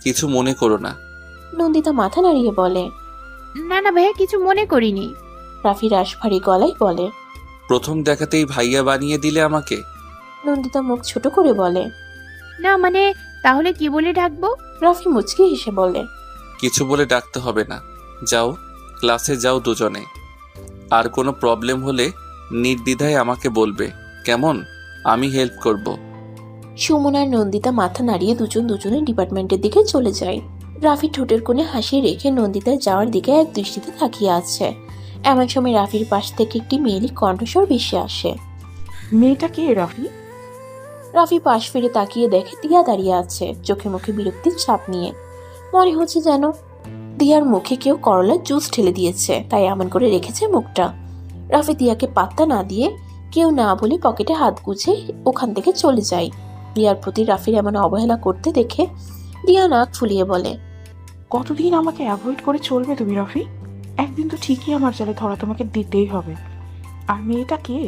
কিছু মনে করো না। নন্দিতা মাথা নাড়িয়ে বলে। না না ভাইয়া, কিছু মনে করিনি। রাফি রাশভারী গলায় বলে। প্রথম দেখাতেই ভাইয়া বানিয়ে দিলে আমাকে? নন্দিতা মুখ ছোট করে বলে। না মানে, তাহলে কি বলে ডাকবো? রাফি মুচকি হেসে বলে। কিছু বলে ডাকতে হবে না, যাও ক্লাসে যাও দুজনে। আর কোনো প্রবলেম হলে নির্দ্বিধায় আমাকে বলবে, কেমন? আমি হেল্প করব। সুমন আর নন্দিতা মাথা নাড়িয়ে দুজনের ডিপার্টমেন্টের দিকে চলে যায়। রাফি ঠোঁটের কোণে হাসি রেখে নন্দিতার যাওয়ার দিকে এক দৃষ্টিতে তাকিয়ে আছে। এমন সময় রাফির পাশ থেকে একটি মেয়েলি কণ্ঠস্বর ভেসে আসে। মেয়েটা কে রাফি? রাফি পাশ ফিরে তাকিয়ে দেখে দিয়া দাঁড়িয়ে আছে, চোখে মুখে বিরক্তির ছাপ নিয়ে। মনে হচ্ছে যেন দিয়ার মুখে কেউ করলার জুস ঢেলে দিয়েছে, তাই এমন করে রেখেছে মুখটা। রাফি দিয়াকে পাত্তা না দিয়ে কেউ না বলে পকেটে হাত গুজে ওখান থেকে চলে যায়। দিয়ার প্রতি রাফির এমন অবহেলা করতে দেখে দিয়া নাক ফুলিয়ে বলে, কতদিন আমাকে অ্যাভয়েড করে চলবে তুমি রাফি? একদিন তো ঠিকই আমার জালে ধরা তোমাকে দিতেই হবে। আর মেয়েটা কে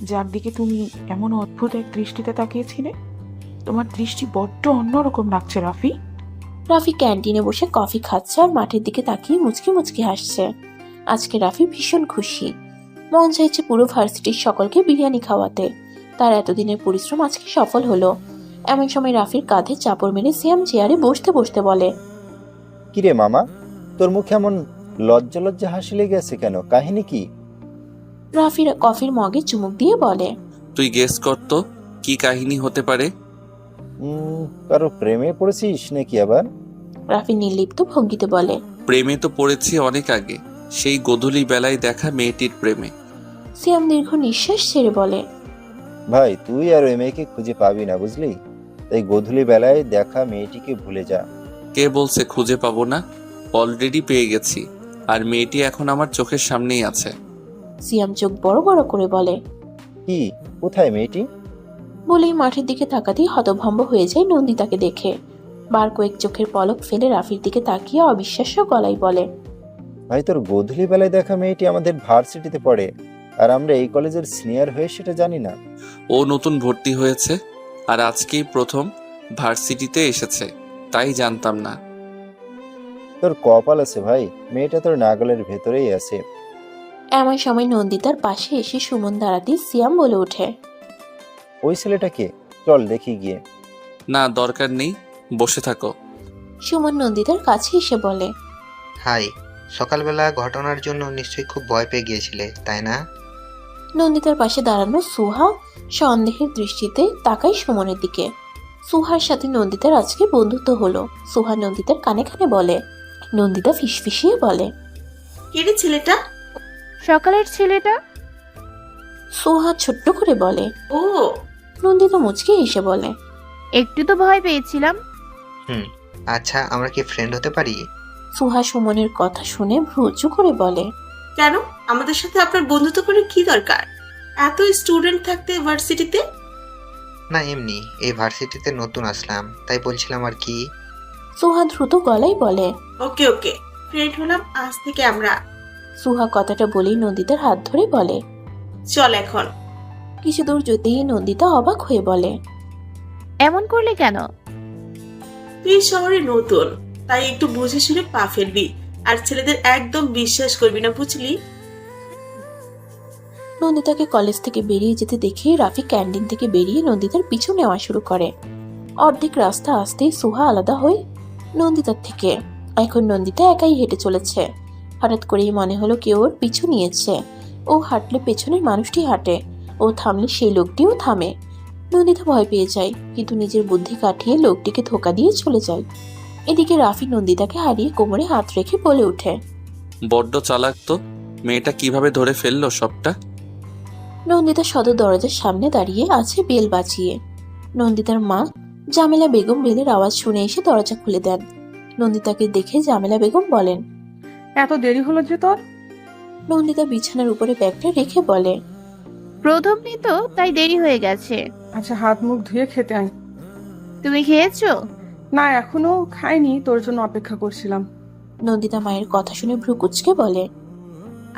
যার দিকে তুমি এমন অদ্ভুত এক দৃষ্টিতে তাকিয়েছিলে? তোমার দৃষ্টি বড্ড অন্যরকম লাগছে রাফি। রাফি ক্যান্টিনে বসে কফি খাচ্ছে আর মাঠের দিকে তাকিয়ে মুচকি মুচকি হাসছে। আজকে রাফি ভীষণ খুশি। মন চাইছে পুরো ভার্সিটির সকলকে বিরিয়ানি খাওয়াতে। তার এতদিনের পরিশ্রম আজকে সফল হলো। এমন সময় রাফির কাঁধে চাপড় মেরে সিয়াম চেয়ারে বসতে বসতে বলে, কিরে মামা, তোর মুখে এমন লজ্জা লজ্জা হাসি লেগে আছে কেন? কাহিনী কি? রাফির কফির মগে চুমুক দিয়ে বলে, তুই গেস কর তো কি কাহিনী হতে পারে। কারো প্রেমে পড়েছিস নাকি আবার? রাফি নির্লিপ্ত ভঙ্গিতে বলে, প্রেমে তো পড়েছি অনেক আগে, সেই গোধূলি বেলায় দেখা মেয়েটির প্রেমে। সিয়াম দীর্ঘ নিঃশ্বাস ছেড়ে বলে, ভাই তুই আর ওই মেয়েকে খুঁজে পাবি না, বুঝলি? তাই গোধূলি বেলায় দেখা মেয়েটিকে ভুলে যা। কে বলছে খুঁজে পাবো না? অলরেডি পেয়ে গেছি, আর মেয়েটি এখন আমার চোখের সামনেই আছে। সিয়াম চোখ বড় বড় করে বলে, কি? কোথায় মেয়েটি? বলেই মাঠের দিকে তাকাতেই হতভম্ব হয়ে যায় নন্দিতাকে দেখে। বার কয়েক চোখের পলক ফেলে রাফির দিকে তাকিয়ে অবিশ্বাস্য গলায় বলে, ভাই তোর গোধূলি বেলায় দেখা মেয়েটি আমাদের ভার্সিটিতে পড়ে, আর আমরা এই কলেজের সিনিয়র হয়ে সেটা জানি না। ও নতুন ভর্তি হয়েছে আর আজকেই প্রথম ভার্সিটিতে এসেছে, তাই জানতাম না। তোর কপাল আছে ভাই, মেয়েটা তোর নাগালের ভেতরেই আছে। এমন সময় নন্দিতার পাশে এসে সুমন দাঁড়াতেই সিয়াম বলে ওঠে, ওই ছেলেটাকে চল দেখি গিয়ে। না দরকার নেই, বসে থাকো। সুমন নন্দিতার কাছে এসে বলে, হাই, সকালবেলা ঘটনার জন্য নিশ্চয়ই খুব ভয় পেয়ে গিয়েছিলে, তাই না? নন্দিতার পাশে দাঁড়ানো সুহা সন্দেহের দৃষ্টিতে তাকায় সুমনের দিকে। সুহার সাথে নন্দিতার আজকে বন্ধুত্ব হলো। সুহা নন্দিতার কানে কানে বলে। নন্দিতা ফিসফিসিয়ে বলে, কে ছেলেটা? সকালের ছেলেটা। সুহা ছোট্ট করে বলে। ও, নন্দিতা মুচকে এসে বলে, একটু তো ভয় পেয়েছিলাম। আচ্ছা, আমরা কি ফ্রেন্ড হতে পারি? সুহা সুমনের কথা শুনে ভ্রু উঁচু করে বলে, কেন? আমাদের সাথে আপনার বন্ধুত্ব করে কি দরকার? এত স্টুডেন্ট থাকতে ভার্সিটিতে? না, এমনি এই ভার্সিটিতে নতুন আসলাম, তাই বলছিলাম আর কি। সুহা দ্রুত গলায় বলে, ওকে ওকে, ফ্রেন্ড হলাম আজ থেকে আমরা। সুহা কথাটা বলেই নন্দিতার হাত ধরে বলে, চল এখন। কিছু দূর যেতেই নন্দিতা অবাক হয়ে বলে, এমন করলে কেন? তুই শহরে নতুন, তাই একটু বুঝে শুনে পা ফেলবি, আর ছেলেদের একদম বিশ্বাস করবি না, বুঝলি? নন্দিতাকে কলেজ থেকে বেরিয়ে যেতে দেখে রাফি ক্যান্টিন থেকে বেরিয়ে নন্দিতার পিছু নেওয়া শুরু করে। অর্ধেক রাস্তা আসতেই সুহা আলাদা হয়ে নন্দিতার থেকে। এখন নন্দিতা একাই হেঁটে চলেছে। হঠাৎ করেই মনে হলো কেউ ওর পিছু নিয়েছে। ও হাঁটলে পেছনের মানুষটি হাঁটে, ও থামলে সেই লোকটিও থামে। নন্দিতা ভয় পেয়ে যায়, কিন্তু নিজের বুদ্ধি কাটিয়ে লোকটিকে ধোকা দিয়ে চলে যায়। এদিকে রাফি নন্দিতাকে হারিয়ে কোমরে হাত রেখে বলে ওঠে, বড্ড চালাক তো, মেয়েটা কিভাবে ধরে ফেললো সবটা। নন্দিতা সদর দরজার সামনে দাঁড়িয়ে আছে বেল বাজিয়ে। নন্দিতার মা জামেলা বেগম বেলের আওয়াজ শুনে এসে দরজা খুলে দেন। নন্দিতাকে দেখে জামেলা বেগম বলেন, এত দেরি হলো যে তোর? নন্দিতা বিছানার উপরে ব্যাগটা রেখে বলে, প্রথম দিন তো তাই দেরি হয়ে গেছে। আচ্ছা, হাত মুখ ধুয়ে খেতে আয়। তুমি খেয়েছো? না, এখনো খাইনি, তোর জন্য অপেক্ষা করছিলাম। নন্দিতা মায়ের কথা শুনে ভ্রু কুঁচকে বলে,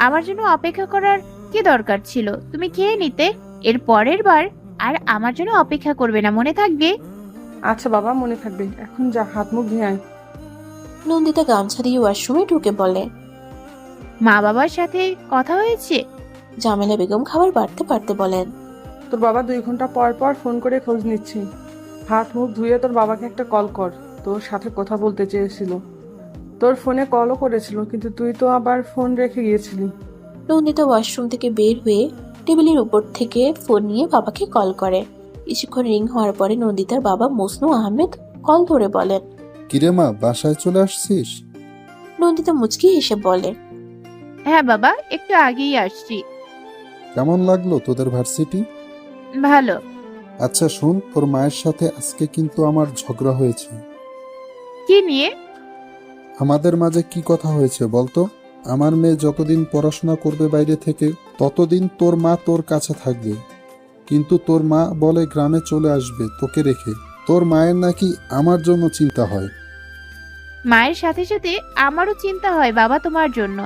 আমার জন্য অপেক্ষা করার কি দরকার ছিল? তুমি খেয়ে নিতে। এর পরের বার আর আমার জন্য অপেক্ষা করবে না, মনে থাকবে? আচ্ছা বাবা, মনে থাকবে। এখন যা, হাত মুখ ধুয়ে আয়। নন্দিতা গামছা দিয়ে ওয়াশরুমে ঢুকে বলে, মা বাবার সাথে কথা হয়েছে? জামেলা বেগম খাবার বাড়তে বাড়তে বলেন, তোর বাবা 2 ঘন্টা পর পর ফোন করে খোঁজ নিচ্ছি। হাত মুখ ধুয়ে তোর বাবাকে একটা কল কর, তোর সাথে কথা বলতে চেয়েছিল। তোর ফোনে কলও করেছিল, কিন্তু তুই তো আবার ফোন রেখে গিয়েছিলি। নন্দিতা ওয়াশরুম থেকে বের হয়ে টেবিলের উপর থেকে ফোন নিয়ে বাবাকে কল করে। কিছুক্ষণ রিং হওয়ার পরে নন্দিতার বাবা মসনু আহমেদ কল ধরে বলেন, কিরে মা, বাসায় চলে আসছিস? নন্দিতা মুচকি হেসে বলে, হ্যাঁ বাবা, একটু আগেই আসছি। কেমন লাগলো তোদের ভার্সিটি? ভালো। আচ্ছা শোন, তোর মায়ের সাথে আজকে কিন্তু আমার ঝগড়া হয়েছে। কি নিয়ে? আমাদের মাঝে কি কথা হয়েছে বলতো? আমার মেয়ে যতদিন পড়াশোনা করবে বাইরে থেকে, ততদিন তোর মা তোর কাছে থাকবে, কিন্তু তোর মা বলে গ্রামে চলে আসবে তোকে রেখে। তোর মায়ের নাকি আমার জন্য চিন্তা হয়। মায়ের সাথে সাথে আমারও চিন্তা হয় বাবা তোমার জন্য।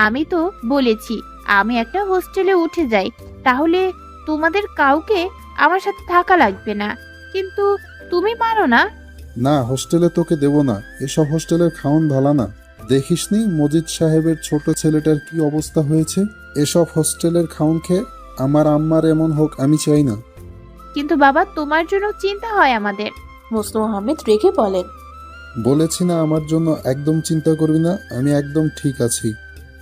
আমি তো বলেছি আমি একটা হোস্টেলে উঠে যাই, তাহলে তোমাদের কাউকে আমার সাথে থাকা লাগবে না, কিন্তু তুমি পারো না। না, হোস্টেলে তোকে দেব না। এসব হোস্টেলের খাওন ভালো না। দেখিসনি মজিদ সাহেবের ছোট ছেলেটার কি অবস্থা হয়েছে? এসব হোস্টেলের খাওন খেয়ে আমার আম্মার এমন হোক আমি চাই না। কিন্তু বাবা তোমার জন্য চিন্তা হয় আমাদের। মসনু আহমেদ রেগে বলেন, বলেছি না আমার জন্য একদম চিন্তা করবি না, আমি একদম ঠিক আছি।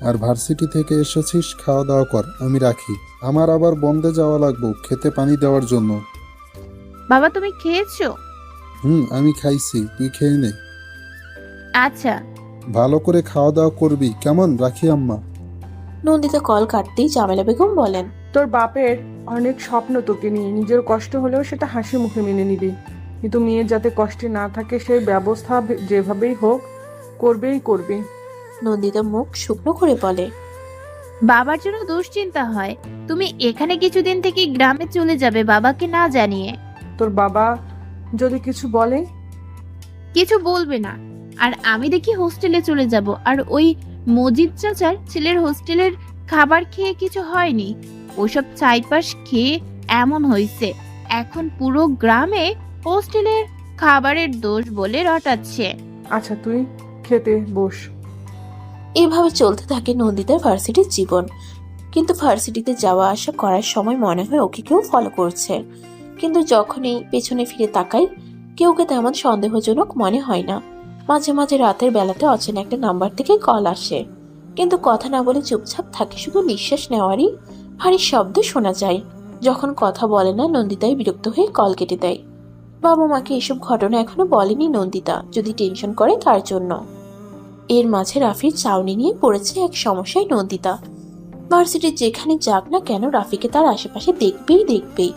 আর ভার্সিটি থেকে এসেছিস, খাওয়া দাওয়া কর, আমি রাখি। আমার আবার বন্ধে যাওয়া লাগবো খেতে পানি দেওয়ার জন্য। বাবা তুমি খেয়েছো? আমি খাইছি, তুই খেয়ে নে। আচ্ছা। ভালো করে খাওয়া দাওয়া করবি কেমন? রাখি আম্মা। নন্দিতা কল কাটতেই জামেলা বেগম বলেন, তোর বাপের অনেক স্বপ্ন তোকে নিয়ে, নিজের কষ্ট হলেও সেটা হাসি মুখে মেনে নিবি, কিন্তু মেয়ের যাতে কষ্টে না থাকে সেই ব্যবস্থা যেভাবেই হোক করবেই করবি। নন্দিতা মুখ শুকনো করে বলে, বাবার জন্য দুশ্চিন্তা হয়। তুমি এখানে কিছুদিন থেকে গ্রামে চলে যাবে বাবাকে না জানিয়ে। তোর বাবা যদি কিছু বলে? কিছু বলবে না। আর আমি দেখি হোস্টেলে চলে যাব, আর ওই মজিদ চাচার ছেলের হোস্টেলের খাবার খেয়ে কিছু হয়নি, ওসব চাইপাশ খেয়ে এমন হয়েছে। এখন পুরো গ্রামে হোস্টেলের খাবারের দোষ বলে রটাচ্ছে। আচ্ছা তুই খেতে বস। এভাবে চলতে থাকে নন্দিতার ভার্সিটির জীবন। কিন্তু ভার্সিটিতে যাওয়া আসা করার সময় মনে হয় ওকে কেউ ফলো করছে, কিন্তু যখনই পেছনে ফিরে তাকাই কেউকে তেমন সন্দেহজনক মনে হয় না। মাঝে মাঝে রাতের বেলাতে অচেনা একটা নাম্বার থেকে কল আসে, কিন্তু কথা না বলে চুপচাপ থাকে, শুধু নিঃশ্বাস নেওয়ারই ভারী শব্দ শোনা যায়। যখন কথা বলে না নন্দিতাই বিরক্ত হয়ে কল কেটে দেয়। বাবা মাকে এসব ঘটনা এখনো বলেনি নন্দিতা, যদি টেনশন করে তার জন্য। এর মাঝে রাফির চাউনি নিয়ে পড়েছে এক সমস্যায় নন্দিতা। ভার্সিটির যেখানে যাক না কেন রাফিকে তার আশেপাশে দেখবেই।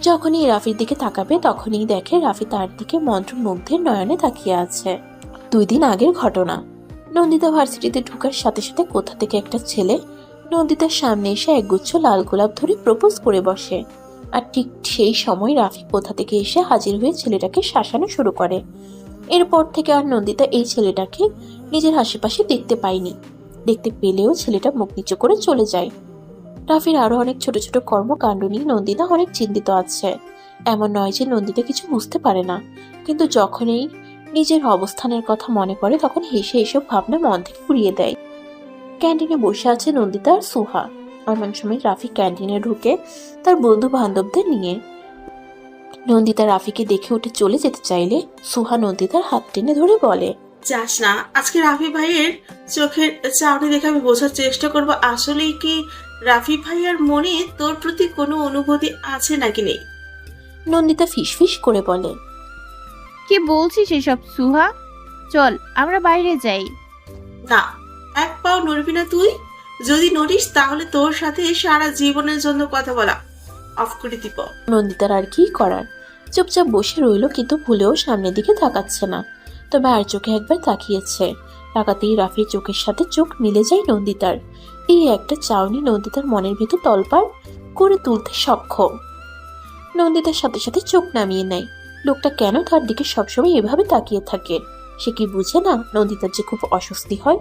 যখনই রাফির দিকে তাকাবে তখনই দেখে রাফি তার দিকে মন্ত্রমুগ্ধের নয়নে তাকিয়ে আছে। 2 দিন আগের ঘটনা। নন্দিতা ভার্সিটিতে ঢোকার সাথে সাথে কোথা থেকে একটা ছেলে নন্দিতার সামনে এসে একগুচ্ছ লাল গোলাপ ধরে প্রপোজ করে বসে। আর ঠিক সেই সময় রাফি কোথা থেকে এসে হাজির হয়ে ছেলেটাকে শাসানো শুরু করে। এরপর থেকে আর নন্দিতা এই ছেলেটাকে নিজের আশেপাশে দেখতে পায়নি। দেখতে পেলেও ছেলেটা মুখ নিচু করে চলে যায়। রাফির আরো অনেক ছোট ছোট কর্মকাণ্ড নিয়ে নন্দিতা অনেক চিন্তিত আছে। এমন নয় যে নন্দিতা কিছু বুঝতে পারে না, কিন্তু যখনই নিজের অবস্থানের কথা মনে পড়ে তখন হেসে এসব ভাবনা মন থেকে উড়িয়ে দেয়। ক্যান্টিনে বসে আছে নন্দিতা আর সুহা। এমন সময় রাফি ক্যান্টিনে ঢুকে তার বন্ধু বান্ধবদের নিয়ে। নন্দিতা রাফিকে দেখে উঠে চলে যেতে চাইলে সুহা নন্দিতার হাত টেনে ধরে বলে, যাস না, আজকে রাফি ভাইয়ের চোখের চাউনি দেখে আমি বোঝার চেষ্টা করব আসলেই কি রাফি ভাইয়ার মনে তোর প্রতি কোনো অনুভূতি আছে নাকি নেই। নন্দিতা ফিসফিস করে বলে, কি বলছিস এসব সুহা? চল আমরা বাইরে যাই। না, এক পাও নড়বি না তুই। যদি নড়িস তাহলে তোর সাথে সারা জীবনের জন্য কথা বলা অফ করে দিব। নন্দিতার আর কি করার, চুপচাপ বসে রইল, কিন্তু ভুলেও সামনের দিকে তাকাচ্ছে না। তবে আর চোখে একবার তাকিয়েছে। তাকাতেই রাফির চোখের সাথে চোখ মিলে যায় নন্দিতার। এই একটা চাউনি নন্দিতার মনের ভিতর তলপাড় করে তুলতে সক্ষম। নন্দিতার সাথে সাথে চোখ নামিয়ে নেয়। লোকটা কেন তার দিকে সবসময় এভাবে তাকিয়ে থাকে? সে কি বুঝে না নন্দিতার যে খুব অস্বস্তি হয়?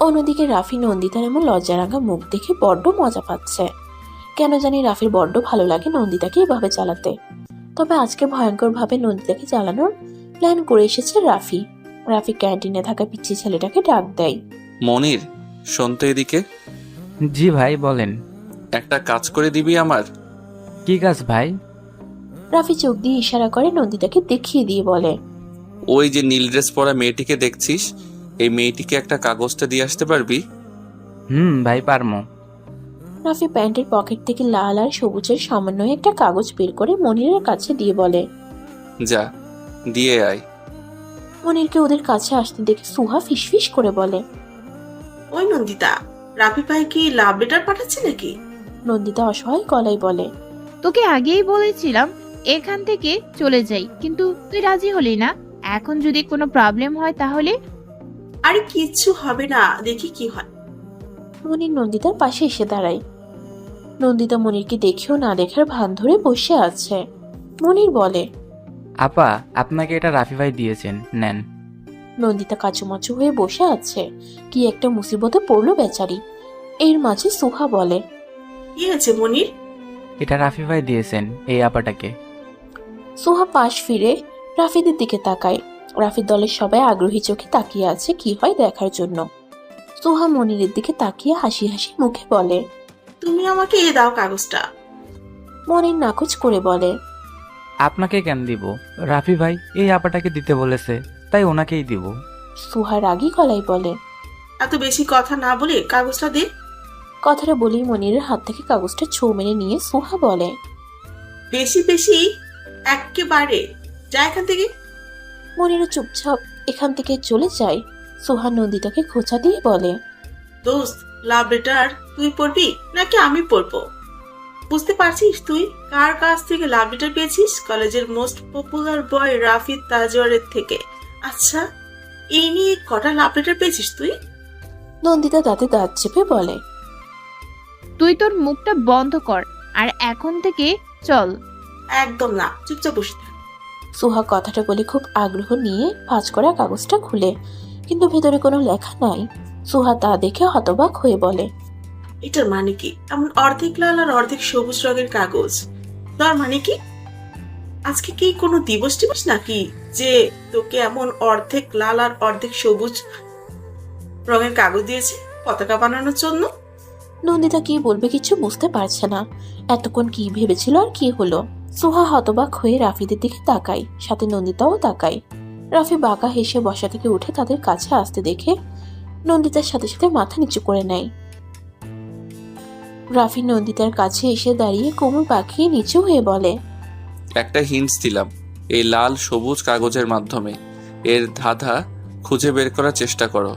অন্যদিকে রাফি নন্দিতার এমন লজ্জারাঙা মুখ দেখে বড্ড মজা পাচ্ছে। কেন জানি রাফির বড্ড ভালো লাগে নন্দিতাকে এভাবে চালাতে। তবে আজকে ভয়ঙ্কর ভাবে নন্দিতাকে চালানোর প্ল্যান করে এসেছে রাফি। রাফি ক্যান্টিনে থাকা পিচ্ছি ছেলেটাকে ডাক দেয়, মনির, শোন তো এদিকে। জি ভাই বলেন। একটা কাজ করে দিবি আমার? কি কাজ ভাই? রাফি চোখ দিয়ে ইশারা করে নন্দিতাকে দেখিয়ে দিয়ে বলে, ওই যে নীল ড্রেস পরা মেয়েটিকে দেখছিস, এই মেয়েটিকে একটা কাগজটা দিয়ে আসতে পারবি? ভাই পারমো। রাফি প্যান্টের পকেট থেকে লাল আর সবুজের সমন্বয়ে একটা কাগজ বের করে মনিরের কাছে দিয়ে বলে, যা দিয়ে আয়। মনিরকে ওদের কাছে আসতে দেখে সুহা ফিসফিস করে বলে। ওই নন্দিতা, রাফি ভাই কি লাভ লেটার পাঠাচ্ছে নাকি? নন্দিতা অসহায় গলায় বলে, তোকে আগেই বলেছিলাম এখান থেকে চলে যাই, কিন্তু তুই রাজি হলি না। এখন যদি কোনো প্রবলেম হয় তাহলে? আরে কিচ্ছু হবে না, দেখি কি হয়। মনির নন্দিতার পাশে এসে দাঁড়ায়। নন্দিতা মনিরকে দেখেও না দেখার ভান ধরে বসে আছে। মনির বলে, আপা, আপনাকে এটা রাফি ভাই দিয়েছেন, নেন। নন্দিতা কাচুমাচু হয়ে বসে আছে। কি একটা মুসিবতে পড়লো বেচারি। এর মাঝে সুহা বলে, কি হয়েছে মনির? এটা রাফি ভাই দিয়েছেন এই আপাটাকে। সুহা পাশ ফিরে রাফিদের দিকে তাকায়। রাফির দলের সবাই আগ্রহী চোখে তাকিয়ে আছে কি হয় দেখার জন্য। সুহা মনিরের দিকে তাকিয়ে হাসি হাসি মুখে বলে, তুমি আমাকে দাও কাগজটা। মনির নাকচ করে বলে, আপনাকে কেন দিব? রাফি ভাই এই আপাটাকে দিতে বলেছে, তাই ওনাকেই দিব। সুহা রাগী গলায় বলে, এত বেশি কথা না বলে কাগজটা দে। কথাটা বলেই মনিরের হাত থেকে কাগজটা ছৌ মেরে নিয়ে সুহা বলে, বেশি বেশি একেবারে, যা এখান থেকে। মনিরও চুপচাপ এখান থেকে চলে যায়। সুহা নন্দিতাকে খোঁচা দিয়ে বলে, দোস্ত, লাভ লেটার তুই পড়বি নাকি আমি পড়বো? বুঝতে পারছিস তুই কার কাছ থেকে লাভ লেটার পেয়েছিস? কলেজের মোস্ট পপুলার বয় রাফি তাজওয়ারের থেকে। আচ্ছা, এই নিয়ে কটা লাভ লেটার পেয়েছিস তুই? নন্দিতা দাঁতে দাঁত চেপে বলে, তুই তোর মুখটা বন্ধ কর আর এখন থেকে চল। একদম না, চুপচাপ বসে থাক। সুহা কথাটা বলে খুব আগ্রহ নিয়ে ভাঁজ করা কাগজটা খুলে, কিন্তু ভেতরে কোনো লেখা নাই। সুহা তা দেখে হতবাক হয়ে বলে, এটার মানে কি? এমন অর্ধেক লাল আর অর্ধেক সবুজ রঙের কাগজ, তার মানে কি? আজকে কি কোনো দিবস টিবস নাকি যে তোকে এমন অর্ধেক লাল আর অর্ধেক সবুজ রঙের কাগজ দিয়েছে পতাকা বানানোর জন্য? নন্দিতা কি বলবে কিছু বুঝতে পারছে না। এতক্ষণ কি ভেবেছিল আর কি হলো। সুহা হতবাক হয়ে রাফিদের দিকে তাকায়, সাথে নন্দিতাও তাকায়। রাফি বাঁকা হেসে বসা থেকে উঠে তাদের কাছে আসতে দেখে নন্দিতার সাথে সাথে মাথা নিচু করে নেয়। রাফি নন্দিতার কাছে এসে দাঁড়িয়ে কোমর পাকিয়ে নিচু হয়ে বলে, একটা হিন্টস দিলাম, এই লাল সবুজ কাগজের মাধ্যমে এর ধাঁধা খুঁজে বের করার চেষ্টা করো।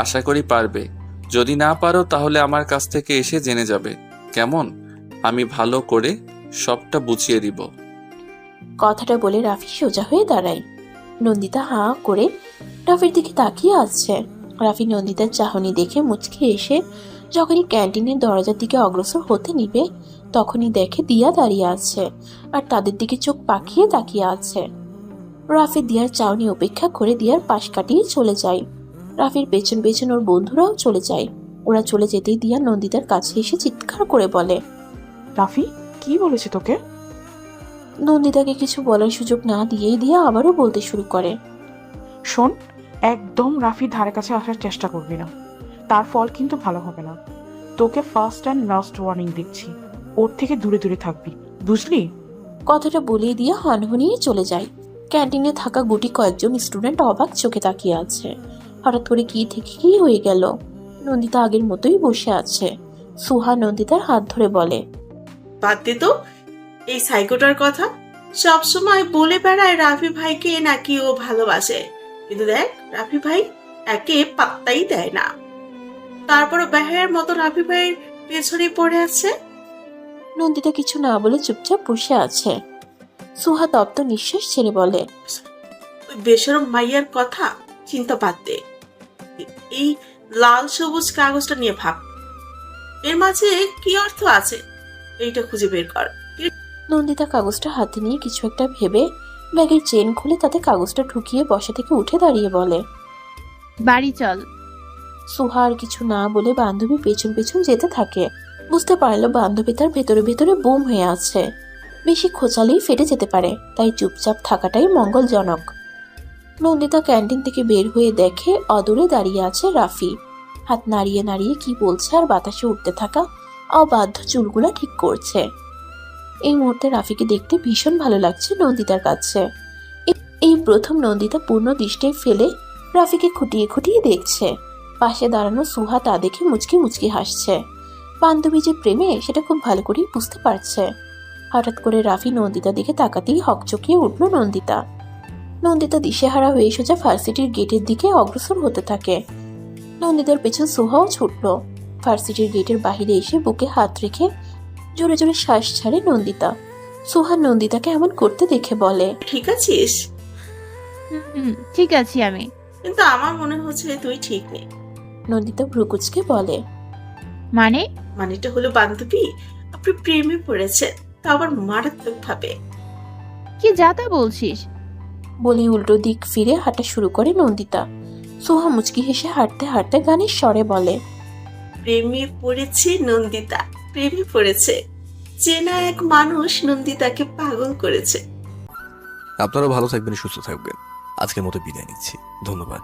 আশা করি পারবে। যদি না পারো তাহলে আমার কাছ থেকে এসে জেনে যাবে, কেমন? আমি ভালো করে সবটা বুঝিয়ে দিব। কথাটা বলে রাফি সোজা হয়ে দাঁড়ায়। নন্দিতা হাঁ করে রাফির দিকে তাকিয়ে আছে। রাফি নন্দিতার চাহনি দেখে মুচকে এসে যখনই ক্যান্টিনের দরজার দিকে অগ্রসর হতে নিবে তখনই দেখে দিয়া দাঁড়িয়ে আছে আর তাদের দিকে চোখ পাকিয়ে তাকিয়ে আছে। রাফি দিয়ার চাউনি উপেক্ষা করে দিয়ার পাশ কাটিয়ে চলে যায়। রাফির পেছন পেছন ওর বন্ধুরাও চলে যায়। ওরা চলে যেতেই দিয়া নন্দিতার কাছে এসে চিৎকার করে বলে, রাফি কি বলেছে তোকে? নন্দিতাকে কিছু বলার সুযোগ না দিয়েই দিয়া আবারও বলতে শুরু করে, শোন, একদম রাফির ধারে কাছে আসার চেষ্টা করবি না, তার ফল কিন্তু ভালো হবে না। তোকে ফার্স্ট অ্যান্ড লাস্ট ওয়ার্নিং দিচ্ছি, ওর থেকে দূরে দূরে থাকবি, বুঝলি? কথাটা বলেই দিয়ে হনহনিয়ে চলে যায়। ক্যান্টিনে থাকা গুটি কয়েকজন স্টুডেন্ট অবাক চোখে তাকিয়ে আছে। হঠাৎ করে কি থেকে কি হয়ে গেল। নন্দিতা আগের মতোই বসে আছে। সুহা নন্দিতার হাত ধরে বলে, বাদ দে তো এই সাইকোটার কথা। সব সময় বলে বেড়ায় রাফি ভাইকে নাকি ও ভালোবাসে, কিন্তু দেখ রাফি ভাই একে পাত্তাই দেয় না। তারপরও বেহায়ের মতো রাফি ভাইয়ের পেছনে পড়ে আছে। নন্দিতা কিছু না বলে চুপচাপ বসে আছে। সুহা তপ্ত নিঃশ্বাস ছেড়ে বলে, ওই বেশরম মাইয়ার কথা চিন্তা বাদ দে। এই লাল সবুজ কাগজটা নিয়ে ভাব, এর মাঝে কি অর্থ আছে এইটা খুঁজে বের কর। নন্দিতা কাগজটা হাতে নিয়ে কিছু একটা ভেবে ব্যাগের চেন খুলে তাতে কাগজটা ঢুকিয়ে বসা থেকে উঠে দাঁড়িয়ে বলে, বাড়ি চল। সুহা আর কিছু না বলে বান্ধবী পেছন পেছন যেতে থাকে। বুঝতে পারলো বান্ধবী তার ভেতরে ভেতরে বোম হয়ে আছে, বেশি খোঁচালেই ফেটে যেতে পারে, তাই চুপচাপ থাকাটাই মঙ্গলজনক। নন্দিতা ক্যান্টিন থেকে বের হয়ে দেখে অদূরে দাঁড়িয়ে আছে রাফি। হাত নাড়িয়ে নাড়িয়ে কি বলছে আর বাতাসে উঠতে থাকা অবাধ্য চুলগুলা ঠিক করছে। এই মুহূর্তে রাফিকে দেখতে ভীষণ ভালো লাগছে নন্দিতার কাছে। এই প্রথম নন্দিতা পূর্ণ দৃষ্টি ফেলে রাফিকে খুঁটিয়ে খুঁটিয়ে দেখছে। পাশে দাঁড়ানো সুহা তা দেখে মুচকি মুচকি হাসছে। বান্ধবী যে প্রেমে সেটা খুব ভালো করেই বুঝতে পারছে। হঠাৎ করে রাফি নন্দিতার দিকে তাকাতেই হকচকিয়ে উঠল নন্দিতা। নন্দিতা দিশেহারা হয়ে সোজা ভার্সিটির গেটের দিকে অগ্রসর হতে থাকে। নন্দিতার পেছন সোহাও ছুটল। ভার্সিটির গেটের বাহিরে এসে বুকে হাত রেখে জোরে জোরে শ্বাস ছাড়ে নন্দিতা। সোহা নন্দিতাকে এমন করতে দেখে বলে, ঠিক আছিস? ঠিক আছি আমি। কিন্তু আমার মনে হচ্ছে তুই ঠিক নেই। নন্দিতা ভ্রুকুচকে বলে, মানেটা হলো বান্ধবী, আপনি প্রেমে পড়েছেন, তা আবার মারাত্মক ভাবে। কি যাতা বলছিস? বলে উল্টো দিক ফিরে হাঁটা শুরু করে নন্দিতা। সোহা মুচকি হেসে হাঁটতে হাঁটতে গানের স্বরে বলে, প্রেমে পড়েছে নন্দিতা, প্রেমে পড়েছে। চেনা এক মানুষ নন্দিতাকে পাগল করেছে। আপনারা ভালো থাকবেন, সুস্থ থাকবেন। আজকের মতো বিদায় নিচ্ছি, ধন্যবাদ।